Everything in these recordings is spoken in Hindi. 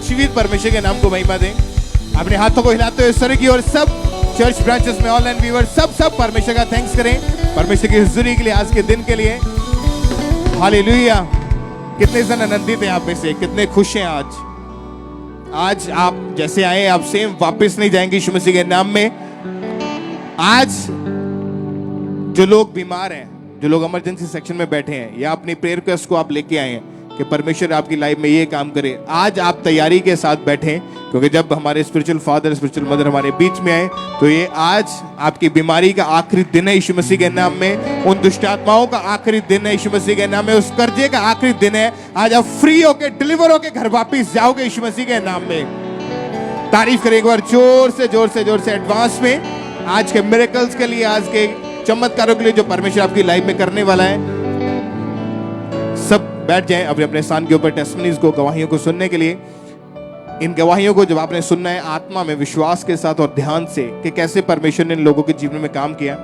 जीवित परमेश्वर के नाम को महिमा दें। अपने हाथों को हिलाते हुए स्वर्ग की ओर सब चर्च ब्रांचेस में ऑनलाइन व्यूअर सब परमेश्वर का थैंक्स करें, परमेश्वर की हुजूरी के लिए, आज के दिन के लिए। हालेलुया। कितने जन आनंदित हैं आप में से, कितने खुश हैं आज आप जैसे आए आप सेम वापस नहीं जाएंगे यीशु मसीह के नाम में। आज जो लोग बीमार हैं, जो लोग इमरजेंसी सेक्शन में बैठे हैं, या अपनी प्रेयर रिक्वेस्ट को आप लेके आए हैं कि परमेश्वर आपकी लाइफ में ये काम करे, आज आप तैयारी के साथ बैठे, क्योंकि जब हमारे स्पिरिचुअल फादर स्पिरिचुअल मदर हमारे बीच में आए तो ये आज आपकी बीमारी का आखिरी दिन है यीशु मसीह के नाम में। उन दुष्ट आत्माओं का आखिरी दिन है यीशु मसीह के नाम में। उस कर्जे का आखिरी दिन है। आज आप फ्री होके डिलीवर होके घर वापिस जाओगे यीशु मसीह के नाम में। तारीफ करें एक बार जोर से एडवांस में आज के मिरेकल्स के लिए, आज के चमत्कारों के लिए जो परमेश्वर आपकी लाइफ में करने वाला है। सब बैठ जाएं अपने अपने स्थान के ऊपर टेस्टिमनीज को, गवाहियों को सुनने के लिए। इन गवाहियों को जब आपने सुनना है आत्मा में, विश्वास के साथ और ध्यान से, कि कैसे परमेश्वर ने इन लोगों के जीवन में काम किया,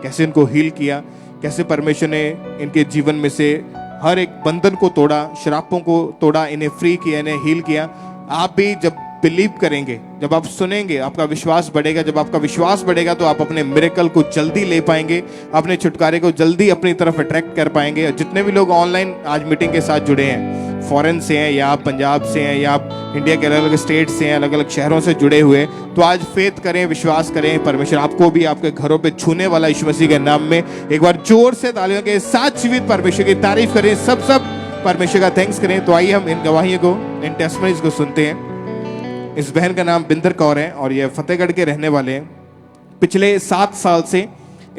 कैसे इनको हील किया, कैसे परमेश्वर ने इनके जीवन में से हर एक बंधन को तोड़ा, श्रापों को तोड़ा, इन्हें फ्री किया, इन्हें हील किया। आप भी जब बिलीव करेंगे, जब आप सुनेंगे, आपका विश्वास बढ़ेगा। जब आपका विश्वास बढ़ेगा तो आप अपने मिरेकल को जल्दी ले पाएंगे, अपने छुटकारे को जल्दी अपनी तरफ अट्रैक्ट कर पाएंगे। और जितने भी लोग ऑनलाइन आज मीटिंग के साथ जुड़े हैं, फॉरेन से हैं या आप पंजाब से हैं या आप इंडिया के अलग अलग स्टेट से हैं, अलग अलग शहरों से जुड़े हुए, तो आज फेथ करें, विश्वास करें, परमेश्वर आपको भी आपके घरों पे छूने वाला यीशु मसीह के नाम में। एक बार जोर से तालियों के साथ जीवित परमेश्वर की तारीफ करें, सब परमेश्वर का थैंक्स करें। तो आइए हम इन गवाहियों को, इन टेस्टिमनीज को सुनते हैं। इस बहन का नाम बिंदर कौर है और ये फतेहगढ़ के रहने वाले हैं। पिछले 7 साल से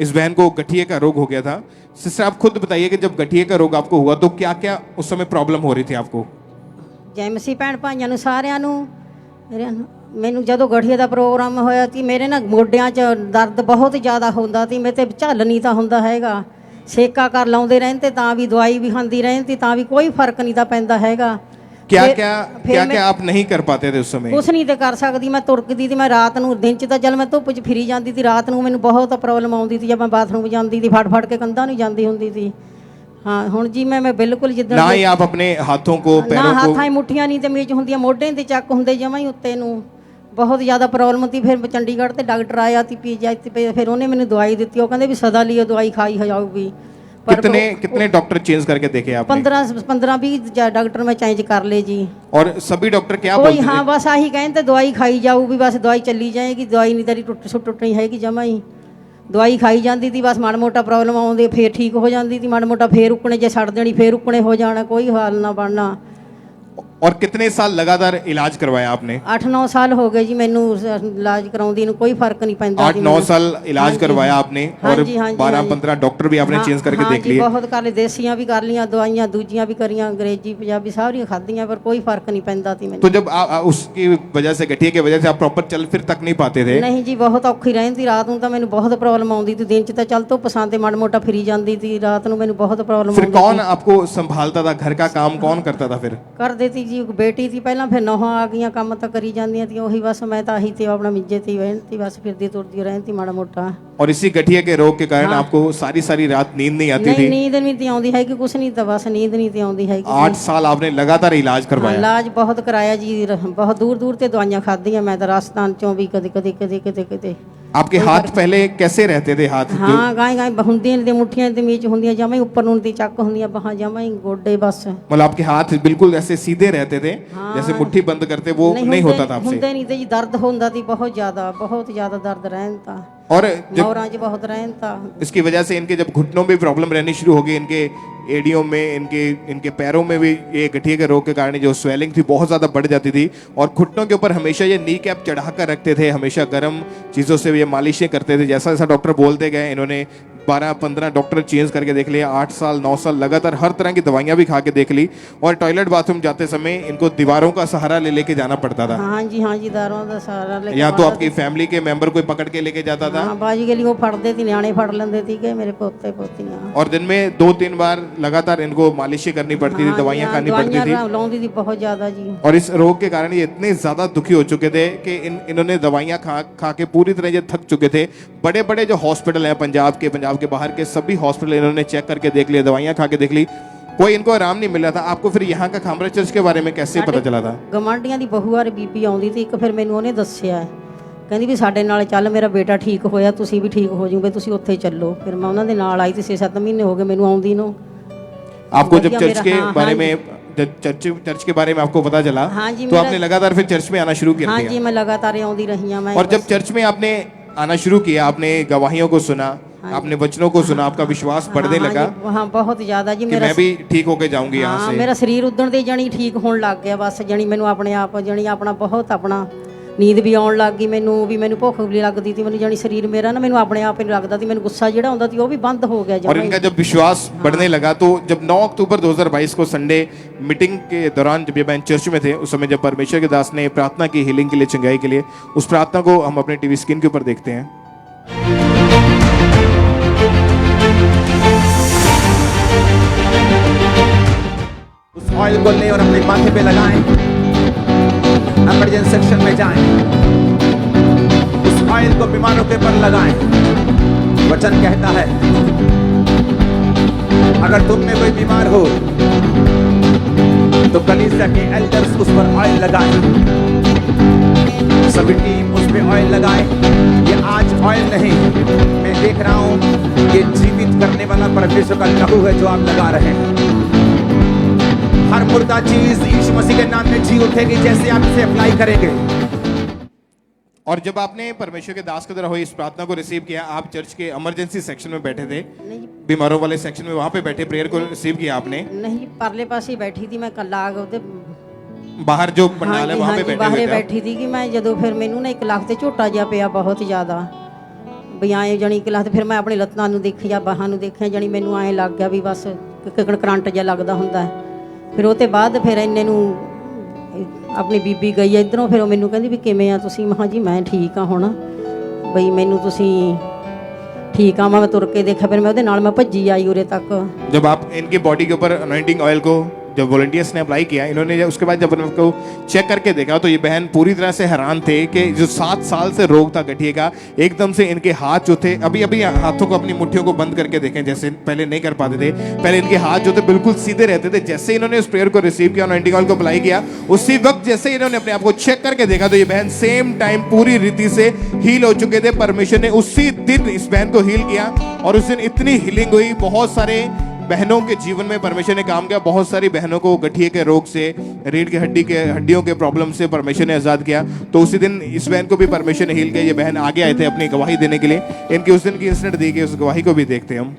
इस बहन को गठिए का रोग हो गया था। सिस्टर आप खुद बताइए कि जब गठिए का रोग आपको हुआ तो क्या क्या उस समय प्रॉब्लम हो रही थी आपको? जय मसीह ਭੈਣ ਭਾਈਆਂ ਨੂੰ ਸਾਰਿਆਂ ਨੂੰ। ਮੈਨੂੰ ਜਦੋਂ ਗਠੀਏ ਦਾ ਪ੍ਰੋਗਰਾਮ ਹੋਇਆ ਸੀ, ਮੇਰੇ ਨਾ ਗੋਡਿਆਂ 'ਚ ਦਰਦ ਬਹੁਤ ਜ਼ਿਆਦਾ ਹੁੰਦਾ ਸੀ, ਮੇਰੇ ਤੇ ਝੱਲ ਨਹੀਂ ਤਾਂ ਹੁੰਦਾ ਹੈਗਾ। ਸੇਕਾ ਕਰ ਲਾਉਂਦੇ ਰਹਿੰਦੇ ਤਾਂ ਵੀ, ਦਵਾਈ ਵੀ ਖਾਂਦੀ ਰਹਿੰਦੀ ਤਾਂ ਵੀ ਕੋਈ ਫਰਕ ਨਹੀਂ ਤਾਂ ਪੈਂਦਾ ਹੈਗਾ। क्या आप नहीं कर पाते थे उस समय? ਕੁਛ ਨਹੀਂ ਤੇ ਕਰ ਸਕਦੀ। ਮੈਂ ਤੁਰਕਦੀ ਸੀ, ਮੈਂ ਰਾਤ ਨੂੰ, ਦਿਨ 'ਚ ਤਾਂ ਚੱਲ ਮੈਂ ਧੁੱਪ 'ਚ ਫਿਰੀ ਜਾਂਦੀ ਸੀ, ਰਾਤ ਨੂੰ ਮੈਨੂੰ ਬਹੁਤ ਪ੍ਰੋਬਲਮ ਆਉਂਦੀ ਸੀ। ਜਦ ਮੈਂ ਬਾਥਰੂਮ ਜਾਂਦੀ ਸੀ ਫੜ ਕੇ ਕੰਧਾਂ ਨੂੰ ਜਾਂਦੀ ਹੁੰਦੀ ਸੀ। हाँ हुण जी मैं बिल्कुल जिद्दां ना ही आप अपने हाथों को, पैरों को, हाथां मुठियां नहीं ते मेज हुंदियां, मोढे ते चक हुंदे जमां ही उत्ते नूं। बहुत ज़्यादा प्रॉब्लम थी। फिर चंडीगढ़ ते डॉक्टर आया ती पीजीआई ते, फिर उन्हें मैंने दवाई दी। वो कहंदे भी सदा लिए दवाई खाई जाऊगी। कितने डॉक्टर चेंज करके देखे आपने? 15-20 डॉक्टर मैं चेंज कर ले जी। और सभी डॉक्टर क्या बोलते थे? हाँ बस आही कहते दवाई खाई जाऊ भी, बस दवाई चली जाएगी, दवाई नहीं तेरी टुटनी हैगी जमा ही। दवाई खाई जाती थी, बस माड़ा मोटा प्रॉब्लम आउंदी फिर ठीक हो जाती थी, माड़ा मोटा फिर उकने, जे छड़ देनी फिर उकने हो जाना, कोई हाल ना बनना। और कितने साल लगातार इलाज करवाया आपने? 8-9 साल हो गए जी मैनू इलाज कराउंदी नूं, कोई फर्क नहीं पैंदा। 8-9 साल इलाज करवाया आपने और 12-15 डॉक्टर भी आपने चेंज करके देख लिए? बहुत कर लिए, देसियां भी कर लिया, दवाइयां दूजियां भी करियां, अंग्रेजी पंजाबी सारियां खादियां, पर कोई फर्क नहीं पैंदा थी मैनू। तो जब उसकी वजह से, गठिए की वजह से आप प्रॉपर चल फिर तक नहीं पाते थे? नहीं जी, बहुत औखी रहती। रात नूं तां मैनू बहुत प्रॉब्लम आउंदी थी, दिन च तां चल तो पसंद माड़ा मोटा फिरी जाती थी, रात नूं मैनू बहुत प्रॉब्लम। फिर कौन आपको संभालता था? घर का काम कौन करता था फिर? कर देती जी, बेटी थी पहला, फिर नौहां आ गई, काम तो करी जांदियां थी वही, बस मैं तो आही थे अपना मिज्जे थी रहती, बस फिरदी तुरदी रहती माड़ा मोटा। और इसी गठिए के रोग के कारण आपको सारी रात नींद नहीं आती थी? नींद नहीं थी आउंदी है कि कुछ नहीं, तो बस नींद नहीं थी आउंदी है। 8 साल आपने लगातार इलाज करवाया? इलाज बहुत कराया जी, बहुत दूर ते दवाइयां खादियां मैं तो, राजस्थान चों भी कदे। आपके हाथ पहले कैसे रहते थे? हाथ हाँ गाय हुंदियां ने, मुठियां ते मीच हुंदियां जमा ही, ऊपर नूं दी चक हुंदियां, बाहां जमा ही, गोडे बस। मतलब आपके हाथ बिल्कुल ऐसे सीधे रहते थे? हाँ, जैसे मुट्ठी बंद करते वो नहीं होता था आपसे? हुंदे नहीं थे जी, दर्द होंदा थी बहुत ज्यादा दर्द रहता, और मोरां च बहुत रहता। इसकी वजह से इनके जब घुटनों में प्रॉब्लम रहनी शुरू हो गई, इनके एडियों में, इनके पैरों में भी ये गठिए के रोग के कारण जो स्वेलिंग थी बहुत ज़्यादा बढ़ जाती थी। और घुटनों के ऊपर हमेशा ये नी कैप चढ़ा कर रखते थे, हमेशा गर्म चीज़ों से ये मालिशें करते थे। जैसा जैसा डॉक्टर बोलते गए, इन्होंने 12-15 डॉक्टर चेंज करके देख लिया। 8 साल 9 साल लगातार हर तरह की दवाइयाँ भी खा के देख ली। और टॉयलेट बाथरूम जाते समय इनको दीवारों का सहारा लेके जाना पड़ता था? हाँ जी दीवारों का सहारा लेके। या तो आपकी फैमिली के मेंबर कोई पकड़ के लेके जाता था? हाँ, बाजी के लिए वो फड़ते थे, न्याणे फड़ लेंदे थे मेरे पोते पोतियां। और दिन में 2-3 बार लगातार इनको मालिशें करनी पड़ती थी, दवाइयाँ खानी पड़ती थी? लाउंदी थी बहुत ज्यादा जी। और इस रोग के कारण ये इतने ज्यादा दुखी हो चुके थे कि इन्होंने दवाइयाँ खा के पूरी तरह ये थक चुके थे। बड़े बड़े जो हॉस्पिटल हैं पंजाब के बाहर के, सभी हॉस्पिटल इन्होंने चेक करके देख लिया, दवाइयाँ खा के देख ली, कोई इनको आराम नहीं मिल रहा था। आपको फिर यहाँ का खामरा चर्च के बारे में कैसे पता चला था? ਗਵਾਂਢੀਆਂ ਦੀ ਬਹੂ ਵਾਰ ਬੀਬੀ ਆਉਂਦੀ ਸੀ ਇੱਕ, ਫਿਰ ਮੈਨੂੰ ਉਹਨੇ ਦੱਸਿਆ ਹੈ। ਕਹਿੰਦੀ ਵੀ ਸਾਡੇ ਨਾਲ ਚੱਲ, ਮੇਰਾ ਬੇਟਾ ਠੀਕ ਹੋਇਆ, ਤੁਸੀਂ ਵੀ ਠੀਕ ਹੋ ਜਾਓਗੇ, ਤੁਸੀਂ ਉੱਥੇ ਚੱਲੋ। ਫਿਰ ਮੈਂ ਉਹਨਾਂ ਦੇ ਨਾਲ ਆਈ ਤੇ 6-7 ਮਹੀਨੇ ਹੋ ਗਏ ਮੈਨੂੰ ਆਉਂਦੀ ਨੂੰ। आपको जब बढ़िया चर्च मेरा- के हाँ, बारे हाँ में जब चर्च के बारे में आपको पता चला हाँ जी, तो मेरा- आपने लगातार फिर चर्च में आना शुरू कर हाँ दिया। जी, मैं लगातार आਉਂਦੀ रही हूँ मैं। और जब चर्च में आपने आना शुरू किया, आपने गवाहियों को सुना, आपने वचनों को सुना, आपका विश्वास बढ़ने लगा हाँ बहुत ज्यादा जी। कि मैं भी ठीक होके जाऊंगी यहाँ हाँ, से। ਮੇਰਾ ਸਰੀਰ ਉਦਣ ਦੇ ਜਣੀ ਠੀਕ ਹੋਣ ਲੱਗ ਗਿਆ ਬਸ। ਜਣੀ ਮੈਨੂੰ ਆਪਣੇ ਆਪ ਜਣੀ ਆਪਣਾ ਬਹੁਤ ਆਪਣਾ ਨੀਂਦ ਵੀ ਆਉਣ ਲੱਗ ਗਈ ਮੈਨੂੰ, ਵੀ ਮੈਨੂੰ ਭੁੱਖ ਵੀ ਲੱਗਦੀ ਸੀ ਮੈਨੂੰ। ਜਣੀ ਸਰੀਰ ਮੇਰਾ ਨਾ ਮੈਨੂੰ ਆਪਣੇ ਆਪ ਹੀ ਲੱਗਦਾ ਸੀ, ਮੈਨੂੰ ਗੁੱਸਾ ਜਿਹੜਾ ਹੁੰਦਾ ਸੀ ਉਹ ਵੀ ਬੰਦ ਹੋ ਗਿਆ और इनका जब विश्वास बढ़ने लगा तो जब 9 अक्टूबर 2022 को संडे मीटिंग के दौरान जब ये बहन चर्च में थे, उस समय जब परमेश्वर के दास ने प्रार्थना की हीलिंग के लिए, चंगाई के लिए, उस प्रार्थना को हम अपने टीवी स्क्रीन के ऊपर देखते हैं। उस ऑयल को लें और अपने माथे पे लगाएं, इमरजेंसी सेक्शन में जाएं, उस ऑयल को बीमारों के पर लगाएं। वचन कहता है अगर तुम में कोई बीमार हो तो कलीसिया के एल्डर्स उस पर ऑयल लगाएं, सभी टीम उस पे ऑयल लगाए। ये आज ऑयल नहीं, मैं देख रहा हूं ये जीवित करने वाला परमेश्वर का लहू है जो आप लगा रहे हैं। हर मुर्दा चीज यीशु मसीह के नाम में जी उठेगी जैसे आप इसे अप्लाई करेंगे। और जब आपने परमेश्वर के दास के द्वारा हुई इस प्रार्थना को रिसीव किया, आप चर्च के इमरजेंसी सेक्शन में बैठे थे, नहीं बीमारों वाले सेक्शन में, वहां पे बैठे प्रेयर को रिसीव किया आपने। नहीं, परले पासे बैठी थी मैं लाग ਉਹਦੇ बाहर जो पंडाल है वहां पे बैठे ਬਾਹਰੇ हुए थे आप। ਬੈਠੀ ਸੀ ਕਿ ਮੈਂ ਜਦੋਂ ਫਿਰ ਮੈਨੂੰ ਨਾ 1 ਲੱਖ ਤੇ ਝੋਟਾ ਜਿਹਾ ਪਿਆ ਬਹੁਤ ਜ਼ਿਆਦਾ ਵੀ ਐਂ ਜਣੀ 1 ਲੱਖ ਤੇ ਫਿਰ ਮੈਂ ਆਪਣੀ ਲੱਤਾਂ ਨੂੰ ਦੇਖਿਆ, ਬਾਹਾਂ ਨੂੰ ਦੇਖਿਆ, ਜਣੀ ਮੈਨੂੰ ਐਂ ਲੱਗ ਗਿਆ ਵੀ ਬਸ ਕਰੰਟ ਜਿਹਾ ਲੱਗਦਾ ਹੁੰਦਾ ਹੈ। ਫਿਰ ਉਹ ਤੇ ਬਾਅਦ ਫਿਰ ਇੰਨੇ ਨੂੰ ਆਪਣੀ ਬੀਬੀ ਗਈ ਇਧਰੋਂ, ਫਿਰ ਉਹ ਮੈਨੂੰ ਕਹਿੰਦੀ ਵੀ ਕਿਵੇਂ ਆ ਤੁਸੀਂ? ਮੈਂ ਕਿਹਾ ਜੀ ਮੈਂ ਠੀਕ ਆ ਹੁਣ, ਬਈ ਮੈਨੂੰ ਤੁਸੀਂ ठीक आ। मैं तुर के देखा, फिर मैं ਉਹਦੇ ਨਾਲ मैं भज्जी आई उरे तक। जब आप इनके बॉडी के ऊपर अनॉइंटिंग ऑयल को जब वॉलंटियर्स ने अप्लाई किया, इन्होंने उसके बाद जब उनको चेक करके देखा तो ये बहन पूरी तरह से हैरान थे कि जो 7 साल से रोग था गठिए का, एकदम से इनके हाथ जो थे, अभी अभी हाथों को अपनी मुट्ठियों को बंद करके देखें, जैसे पहले नहीं कर पाते थे। पहले इनके हाथ जो थे बिल्कुल सीधे रहते थे। जैसे इन्होंने उस प्रेयर को रिसीव किया, अनॉइंटिंग ऑयल को अप्लाई किया, उसी वक्त जैसे इन्होंने अपने आप को चेक करके देखा तो ये बहन सेम टाइम पूरी रीति से हील हो चुके थे। परमेश्वर ने उसी दिन इस बहन को हील किया और उस दिन इतनी हीलिंग हुई। बहुत सारे बहनों के जीवन में परमेश्वर ने काम किया। बहुत सारी बहनों को गठिए के रोग से, रीढ़ की हड्डियों के प्रॉब्लम से परमेश्वर ने आजाद किया। तो उसी दिन इस बहन को भी परमेश्वर ने हील किया। ये बहन आगे आए थे अपनी गवाही देने के लिए। इनकी उस दिन की इंसिडेंट दी गई, उस गवाही को भी देखते हैं हम।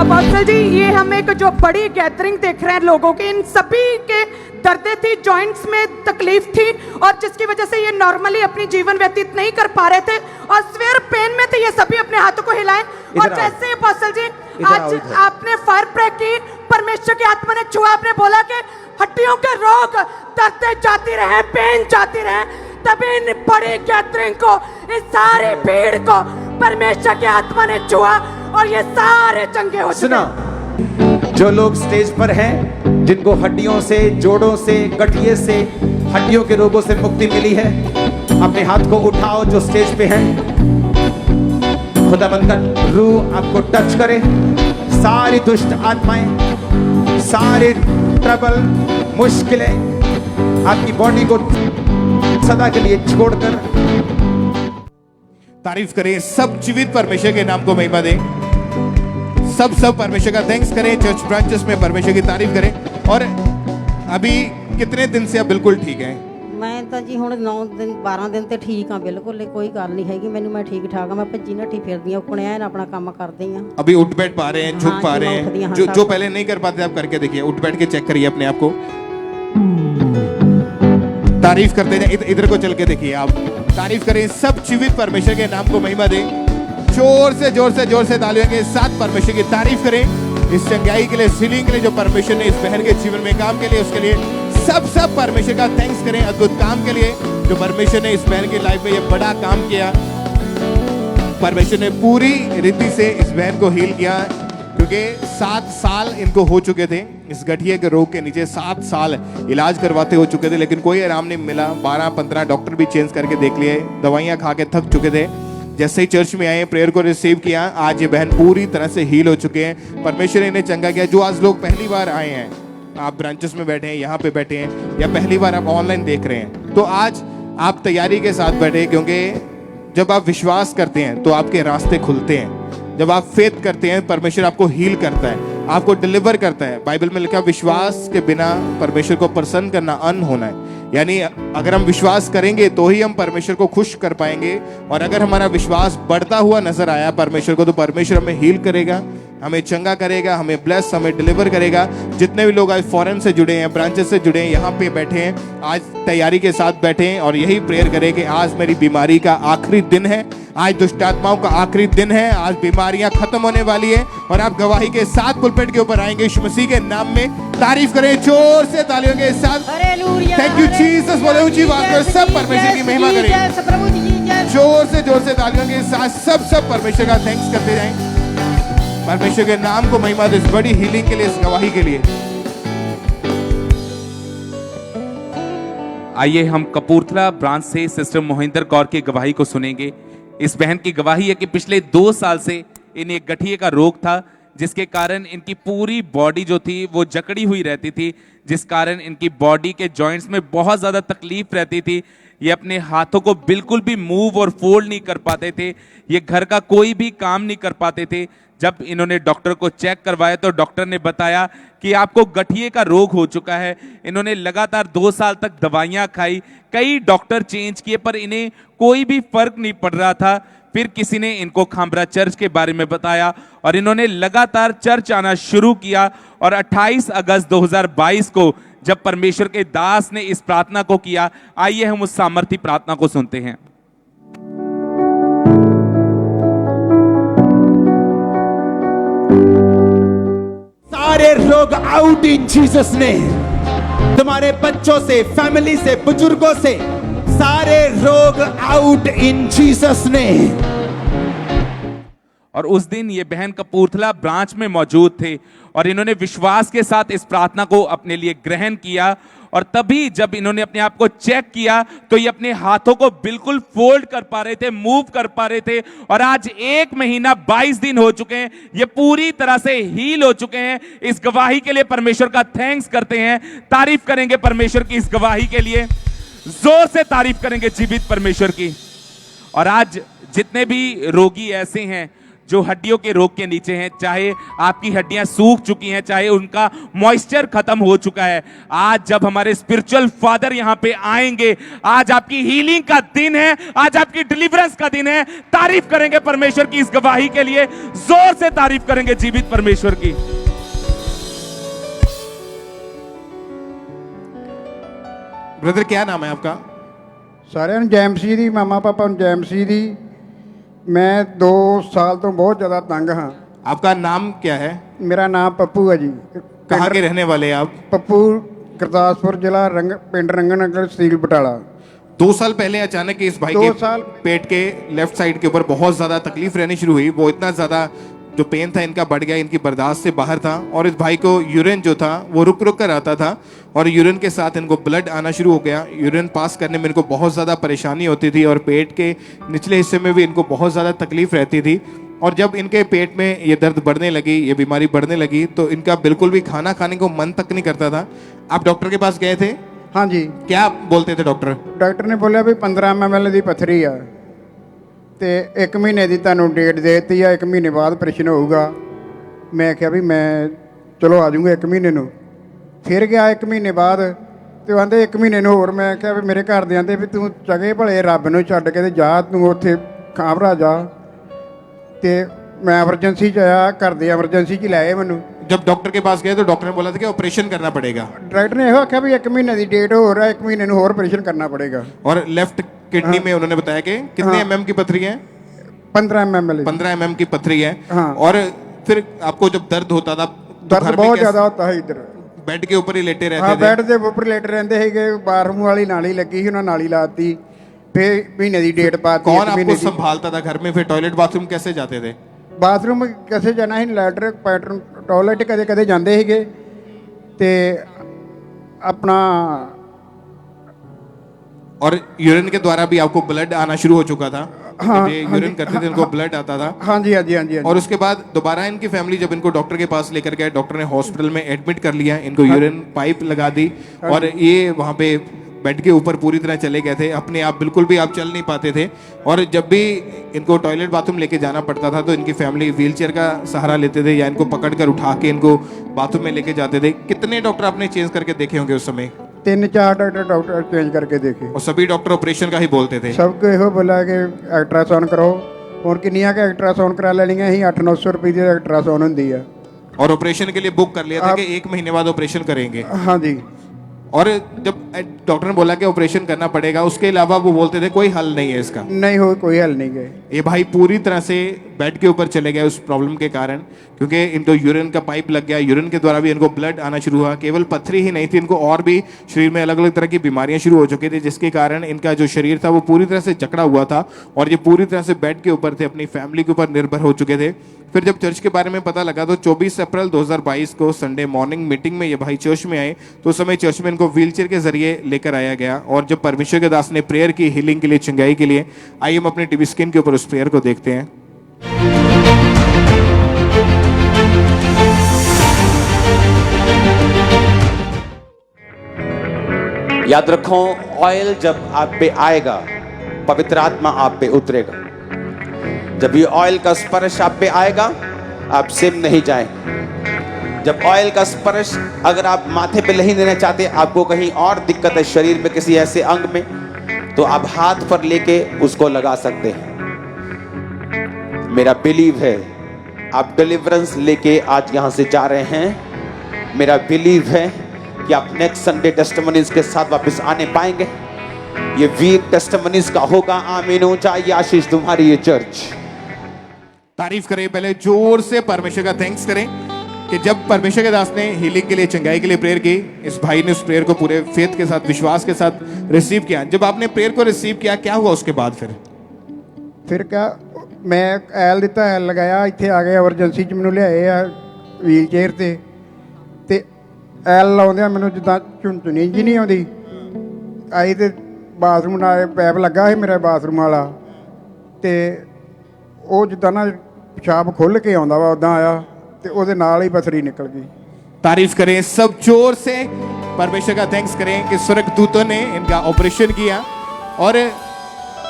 अपोस्टल जी, ये हम एक जो बड़ी गैदरिंग देख रहे हैं लोगों की, इन सभी के दर्दें थी, जॉइंट्स में तकलीफ थी और जिसकी वजह से ये नॉर्मली अपनी जीवन व्यतीत नहीं कर पा रहे थे और स्वेयर पेन में थे। ये सभी अपने हाथों को हिलाएं और जैसे अपोस्टल जी आज आपने फायर प्रे की, परमेश्वर की आत्मा ने छुआ, आपने बोला कि हड्डियों के रोग, दर्दें जाती रहे, पेन जाती रहे, तभी इन बड़ी गैदरिंग को, इस सारी भीड़ को परमेश्वर की आत्मा ने छुआ और ये सारे चंगे हो सुना, जो लोग स्टेज पर हैं, जिनको हड्डियों से, जोड़ों से, गठिए से, हड्डियों के रोगों से मुक्ति मिली है, अपने हाथ को उठाओ जो स्टेज पे हैं। खुदावंद का रूह आपको टच करे। सारी दुष्ट आत्माएं, सारे ट्रबल, मुश्किलें आपकी बॉडी को सदा के लिए छोड़कर तारीफ करें। सब जीवित परमेश्वर के नाम को महिमा दें। सब परमेश्वर का थैंक्स करें। चर्च ब्रांचेस में परमेश्वर की तारीफ करें। और अभी कितने दिन से आप बिल्कुल ठीक हैं? मैं तो जी ਹੁਣ 9 ਦਿਨ 12 ਦਿਨ ਤੇ ਠੀਕ ਆ, ਬਿਲਕੁਲ ਕੋਈ ਗੱਲ ਨਹੀਂ ਹੈਗੀ ਮੈਨੂੰ। ਮੈਂ ਠੀਕ ਠਾਕ ਆ, ਮੈਂ ਭੱਜੀ ਨੱਠੀ ਫਿਰਦੀ ਆ, ਉਕਣੇ ਐਨ ਆਪਣਾ ਕੰਮ करती ਆ। अभी उठ बैठ पा रहे हैं, झुक हाँ पा जी, रहे मैं उठती हैं, हूँ, जो हाँ, जो सब। पहले नहीं कर पाते आप करके देखिए। उठ बैठ के चेक करिए अपने आप को, तारीफ करते जाए। इधर को चल के देखिए, आप तारीफ करें। सब जीवित परमेश्वर के नाम को महिमा दें। जोर से जोर से जोर से तालियों के साथ परमेश्वर की तारीफ करें इस चंगाई के लिए, हीलिंग के लिए जो परमेश्वर ने इस बहन के जीवन में काम के लिए, उसके लिए सब परमेश्वर का थैंक्स करें। अद्भुत काम के लिए जो परमेश्वर ने इस बहन की लाइफ में ये बड़ा काम किया। परमेश्वर ने पूरी रीति से इस बहन को हील किया, क्योंकि 7 साल इनको हो चुके थे इस गठिए के रोग के नीचे। 7 साल इलाज करवाते हो चुके थे, लेकिन कोई आराम नहीं मिला। 12-15 डॉक्टर भी चेंज करके देख लिए, दवाइयां खा के थक चुके थे। जैसे ही चर्च में आए, प्रेयर को रिसीव किया, आज ये बहन पूरी तरह से हील हो चुके हैं। परमेश्वर ने इन्हें चंगा किया। जो आज लोग पहली बार आए हैं, आप ब्रांचेस में बैठे हैं, यहाँ पे बैठे हैं, या पहली बार आप ऑनलाइन देख रहे हैं, तो आज आप तैयारी के साथ बैठे, क्योंकि जब आप विश्वास करते हैं तो आपके रास्ते खुलते हैं। जब आप फेथ करते हैं, परमेश्वर आपको हील करता है, आपको डिलीवर करता है। बाइबल में लिखा, विश्वास के बिना परमेश्वर को प्रसन्न करना अन्न होना है। यानी अगर हम विश्वास करेंगे तो ही हम परमेश्वर को खुश कर पाएंगे। और अगर हमारा विश्वास बढ़ता हुआ नजर आया परमेश्वर को, तो परमेश्वर हमें हील करेगा, हमें चंगा करेगा, हमें ब्लेस, हमें डिलीवर करेगा। जितने भी लोग आज फॉरेन से जुड़े हैं, ब्रांचेस से जुड़े हैं, यहाँ पे बैठे हैं, आज तैयारी के साथ बैठे हैं और यही प्रेयर करें कि आज मेरी बीमारी का आखिरी दिन है, आज दुष्टात्माओं का आखिरी दिन है, आज बीमारियां खत्म होने वाली है और आप गवाही के साथ पुलपिट के ऊपर आएंगे। यीशु मसीह के नाम में तारीफ करें जोर से, तालियों के साथ। Hallelujah, thank you Jesus. बोले ऊंची बात कर, सब परमेश्वर की महिमा करें। प्रभु जी जय। जोर से तालियों के साथ सब परमेश्वर का थैंक्स करते जाएं। परमेश्वर के नाम को महिमा दे, इस बड़ी हीलिंग के लिए, इस गवाही के लिए। आइए हम कपूरथला ब्रांच से सिस्टर मोहिंदर कौर की गवाही को सुनेंगे। इस बहन की गवाही है कि पिछले 2 साल से इन्हें गठिए का रोग था, जिसके कारण इनकी पूरी बॉडी जो थी वो जकड़ी हुई रहती थी, जिस कारण इनकी बॉडी के जॉइंट्स में बहुत ज़्यादा तकलीफ रहती थी। ये अपने हाथों को बिल्कुल भी मूव और फोल्ड नहीं कर पाते थे, ये घर का कोई भी काम नहीं कर पाते थे। जब इन्होंने डॉक्टर को चेक करवाया तो डॉक्टर ने बताया कि आपको गठिए का रोग हो चुका है। इन्होंने लगातार 2 साल तक दवाइयाँ खाई, कई डॉक्टर चेंज किए, पर इन्हें कोई भी फर्क नहीं पड़ रहा था। फिर किसी ने इनको खामरा चर्च के बारे में बताया और इन्होंने लगातार चर्च आना शुरू किया। और 28 अगस्त 2022 को जब परमेश्वर के दास ने इस प्रार्थना को किया, आइए हम उस सामर्थी प्रार्थना को सुनते हैं। सारे रोग आउट इन जीसस नेम। तुम्हारे बच्चों से, फैमिली से, बुजुर्गों से सारे रोग आउट इन जीसस नेम। और उस दिन ये बहन कपूरथला ब्रांच में मौजूद थे और इन्होंने विश्वास के साथ इस प्रार्थना को अपने लिए ग्रहण किया। और तभी जब इन्होंने अपने आप को चेक किया तो ये अपने हाथों को बिल्कुल फोल्ड कर पा रहे थे, मूव कर पा रहे थे। और आज 1 महीना 22 दिन हो चुके हैं, ये पूरी तरह से हील हो चुके हैं। इस गवाही के लिए परमेश्वर का थैंक्स करते हैं, तारीफ करेंगे परमेश्वर की इस गवाही के लिए, जोर से तारीफ करेंगे जीवित परमेश्वर की। और आज जितने भी रोगी ऐसे हैं जो हड्डियों के रोग के नीचे हैं, चाहे आपकी हड्डियां सूख चुकी हैं, चाहे उनका मॉइस्चर खत्म हो चुका है, आज जब हमारे स्पिरिचुअल फादर यहां पे आएंगे, आज आपकी हीलिंग का दिन है, आज आपकी डिलीवरेंस का दिन है। तारीफ करेंगे परमेश्वर की इस गवाही के लिए, जोर से तारीफ करेंगे जीवित परमेश्वर की। ब्रदर क्या नाम है आपका? ਸਾਰਿਆਂ ਨੂੰ ਜੈ ਮਸੀਹ ਦੀ, ਮਾਮਾ ਪਾਪਾ ਨੂੰ ਜੈ ਮਸੀਹ ਦੀ। ਮੈਂ 2 ਸਾਲ ਤੋਂ ਬਹੁਤ ਜ਼ਿਆਦਾ ਤੰਗ ਹਾਂ। आपका नाम क्या है? ਮੇਰਾ ਨਾਮ ਪੱਪੂ ਹੈ ਜੀ। कहाँ के रहने वाले हैं आप? ਪੱਪੂ ਗੁਰਦਾਸਪੁਰ ਜ਼ਿਲ੍ਹਾ ਪਿੰਡ रंगनगर तहसील बटाला। 2 साल पहले अचानक इस भाई 2 के साल पेट के लेफ्ट साइड के ऊपर बहुत ज्यादा तकलीफ रहनी शुरू हुई। वो इतना ज्यादा जो पेन था इनका बढ़ गया, इनकी बर्दाश्त से बाहर था। और इस भाई को यूरिन जो था वो रुक रुक कर आता था और यूरिन के साथ इनको ब्लड आना शुरू हो गया। यूरिन पास करने में इनको बहुत ज़्यादा परेशानी होती थी और पेट के निचले हिस्से में भी इनको बहुत ज़्यादा तकलीफ रहती थी। और जब इनके पेट में ये दर्द बढ़ने लगी, ये बीमारी बढ़ने लगी, तो इनका बिल्कुल भी खाना खाने को मन तक नहीं करता था। आप डॉक्टर के पास गए थे? हाँ जी। क्या बोलते थे डॉक्टर? ਡਾਕਟਰ ਨੇ ਬੋਲਿਆ ਵੀ 15 ml ਦੀ ਪੱਥਰੀ ਆ ਤੇ 1 ਮਹੀਨੇ ਦੀ ਤੁਹਾਨੂੰ ਡੇਟ ਦੇ ਦਿੱਤੀ ਆ, 1 ਮਹੀਨੇ ਬਾਅਦ ਆਪਰੇਸ਼ਨ ਹੋਊਗਾ। ਮੈਂ ਕਿਹਾ ਵੀ ਮੈਂ ਚਲੋ ਆ ਜਾਊਂਗਾ 1 ਮਹੀਨੇ ਨੂੰ। ਫਿਰ ਗਿਆ 1 ਮਹੀਨੇ ਬਾਅਦ ਤੇ ਉਹ ਆਂਦੇ 1 ਮਹੀਨੇ ਨੂੰ ਹੋਰ। ਮੈਂ ਕਿਹਾ ਵੀ ਮੇਰੇ ਘਰ ਦੇ ਆਂਦੇ ਵੀ ਤੂੰ ਚੰਗੇ ਭਲੇ ਰੱਬ ਨੂੰ ਛੱਡ ਕੇ ਤੇ ਜਾ ਤੂੰ ਉੱਥੇ ਖਾਮਰਾ ਜਾ। ਤੇ मैं एमरजेंसी च आया, घर दे एमरजेंसी च लाए मैनू। जब डॉक्टर के पास गए तो डॉक्टर ने बोला था कि ऑपरेशन करना पड़ेगा। डॉक्टर ने आख्या भी 1 महीने की डेट हो रहा है, 1 महीने होर ऑपरेशन करना पड़ेगा। और लेफ्ट किडनी में उन्होंने बताया कि कितने एमएम की पथरी है? 15 mm। 15 एमएम की पथरी है। हाँ। और फिर आपको जब दर्द होता था तो दर्द घर में बहुत ज्यादा होता है इधर। बेड के ऊपर ही लेटे रहते हाँ, थे? बेड के ऊपर लेटे रहते है। बाथरूम वाली नाली लगी, उन्होंने नाली लाती, फिर महीने की डेट पाती। कौन आपको संभालता था घर में? फिर टॉयलेट बाथरूम कैसे जाते थे? बाथरूम कैसे जाना ही, लैटर पैटर्न टॉयलेट कदे कदे जाते सीगे ते अपना। और यूरिन के द्वारा भी आपको ब्लड आना शुरू हो चुका था? हाँ, ये हाँ यूरिन जी, करते थे इनको ब्लड आता था। हाँ जी हाँ जी हाँ जी हाँ जी। और उसके बाद दोबारा इनकी फैमिली जब इनको डॉक्टर के पास लेकर गए, डॉक्टर ने हॉस्पिटल में एडमिट कर लिया, इनको यूरिन पाइप लगा दी और ये वहाँ पे बेड के ऊपर पूरी तरह चले गए थे। अपने आप बिल्कुल भी आप चल नहीं पाते थे और जब भी इनको टॉयलेट बाथरूम लेके जाना पड़ता था तो इनकी फैमिली व्हीलचेयर का सहारा लेते थे या इनको पकड़ कर उठा के इनको बाथरूम में लेके जाते थे। कितने डॉक्टर आपने चेंज करके देखे होंगे उस समय? 3-4 डॉक्टर चेंज करके देखे, और सभी डॉक्टर ऑपरेशन का ही बोलते थे। सबको ਇਹੋ बोला कि अल्ट्रासाउंड कराओ। और किन्नियां के अल्ट्रासाउंड करा लेनियां ही 800-900 रुपए की अल्ट्रासाउंड ਹੁੰਦੀ ਆ। और ऑपरेशन के लिए बुक कर लिया था कि 1 महीने बाद ऑपरेशन करेंगे। हाँ जी। और जब डॉक्टर ने बोला कि ऑपरेशन करना पड़ेगा, उसके अलावा वो बोलते थे कोई हल नहीं है इसका। नहीं हो, कोई हल नहीं गए। ये भाई पूरी तरह से बेड के ऊपर चले गए उस प्रॉब्लम के कारण, क्योंकि इनको यूरिन का पाइप लग गया, यूरिन के द्वारा भी इनको ब्लड आना शुरू हुआ। केवल पथरी ही नहीं थी, इनको और भी शरीर में अलग अलग तरह की बीमारियां शुरू हो चुकी थी, जिसके कारण इनका जो शरीर था वो पूरी तरह से जकड़ा हुआ था और ये पूरी तरह से बेड के ऊपर थे, अपनी फैमिली के ऊपर निर्भर हो चुके थे। फिर जब चर्च के बारे में पता लगा तो 24 अप्रैल 2022 को संडे मॉर्निंग मीटिंग में ये भाई चर्च में आए, तो उस समय चर्च में इनको व्हीलचेयर के जरिए लेकर आया गया। और जब परमेश्वर के दास ने प्रेयर की हीलिंग के लिए, चंगाई के लिए, आइए हम अपने टीवी स्क्रीन के ऊपर उस प्रेयर को देखते हैं। याद रखो, ऑयल जब आप पे आएगा, पवित्र आत्मा आप पे उतरेगा। जब ये ऑयल का स्पर्श आप पे आएगा, आप सिम नहीं जाएंगे। जब ऑयल का स्पर्श अगर आप माथे पे नहीं देना चाहते, आपको कहीं और दिक्कत है शरीर में किसी ऐसे अंग में, तो आप हाथ पर लेके उसको लगा सकते हैं। मेरा बिलीव है आप डिलीवरेंस लेके आज यहां से जा रहे हैं। मेरा बिलीव है कि आप नेक्स्ट संडे टेस्टिमनीज के साथ वापस आने पाएंगे। ये वीक टेस्टिमनीज का होगा। आमीन हो जाए आशीष तुम्हारी ये चर्च। तारीफ करें, पहले जोर से परमेश्वर का थैंक्स करें कि जब परमेश्वर के दास ने हीलिंग के लिए, चंगाई के लिए प्रेयर की, इस भाई ने उस प्रेयर को पूरे फेथ के साथ, विश्वास के साथ रिसीव किया। जब आपने प्रेयर को रिसीव किया, क्या हुआ उसके बाद? फिर क्या, मैं ਐਲ ਦਿੱਤਾ, ਐਲ ਲਗਾਇਆ, ਇੱਥੇ ਆ ਗਏ ਐਮਰਜੈਂਸੀ 'ਚ ਮੈਨੂੰ ਲਿਆਏ ਆ ਵੀਲ ਚੇਅਰ ਤੇ ਐਲ ਲਾਉਂਦਿਆਂ ਮੈਨੂੰ ਜਿੱਦਾਂ ਝੁੰਝੁਣੀ ਜੀ ਨਹੀਂ ਆਉਂਦੀ ਆਈ, ਤੇ ਬਾਥਰੂਮ ਨਾਲ ਪੈਪ ਲੱਗਾ ਸੀ ਮੇਰਾ ਬਾਥਰੂਮ ਵਾਲਾ, ਤੇ ਉਹ ਜਿੱਦਾਂ ਨਾ ਪਿਸ਼ਾਬ ਖੁੱਲ੍ਹ ਕੇ ਆਉਂਦਾ ਵਾ ਉੱਦਾਂ ਆਇਆ, ਤੇ ਉਹਦੇ ਨਾਲ ਹੀ ਪਥਰੀ ਨਿਕਲ गई। तारीफ करें, सब जोर से परमेश्वर का थैंक्स करें कि स्वर्गदूतों ने इनका ऑपरेशन किया। और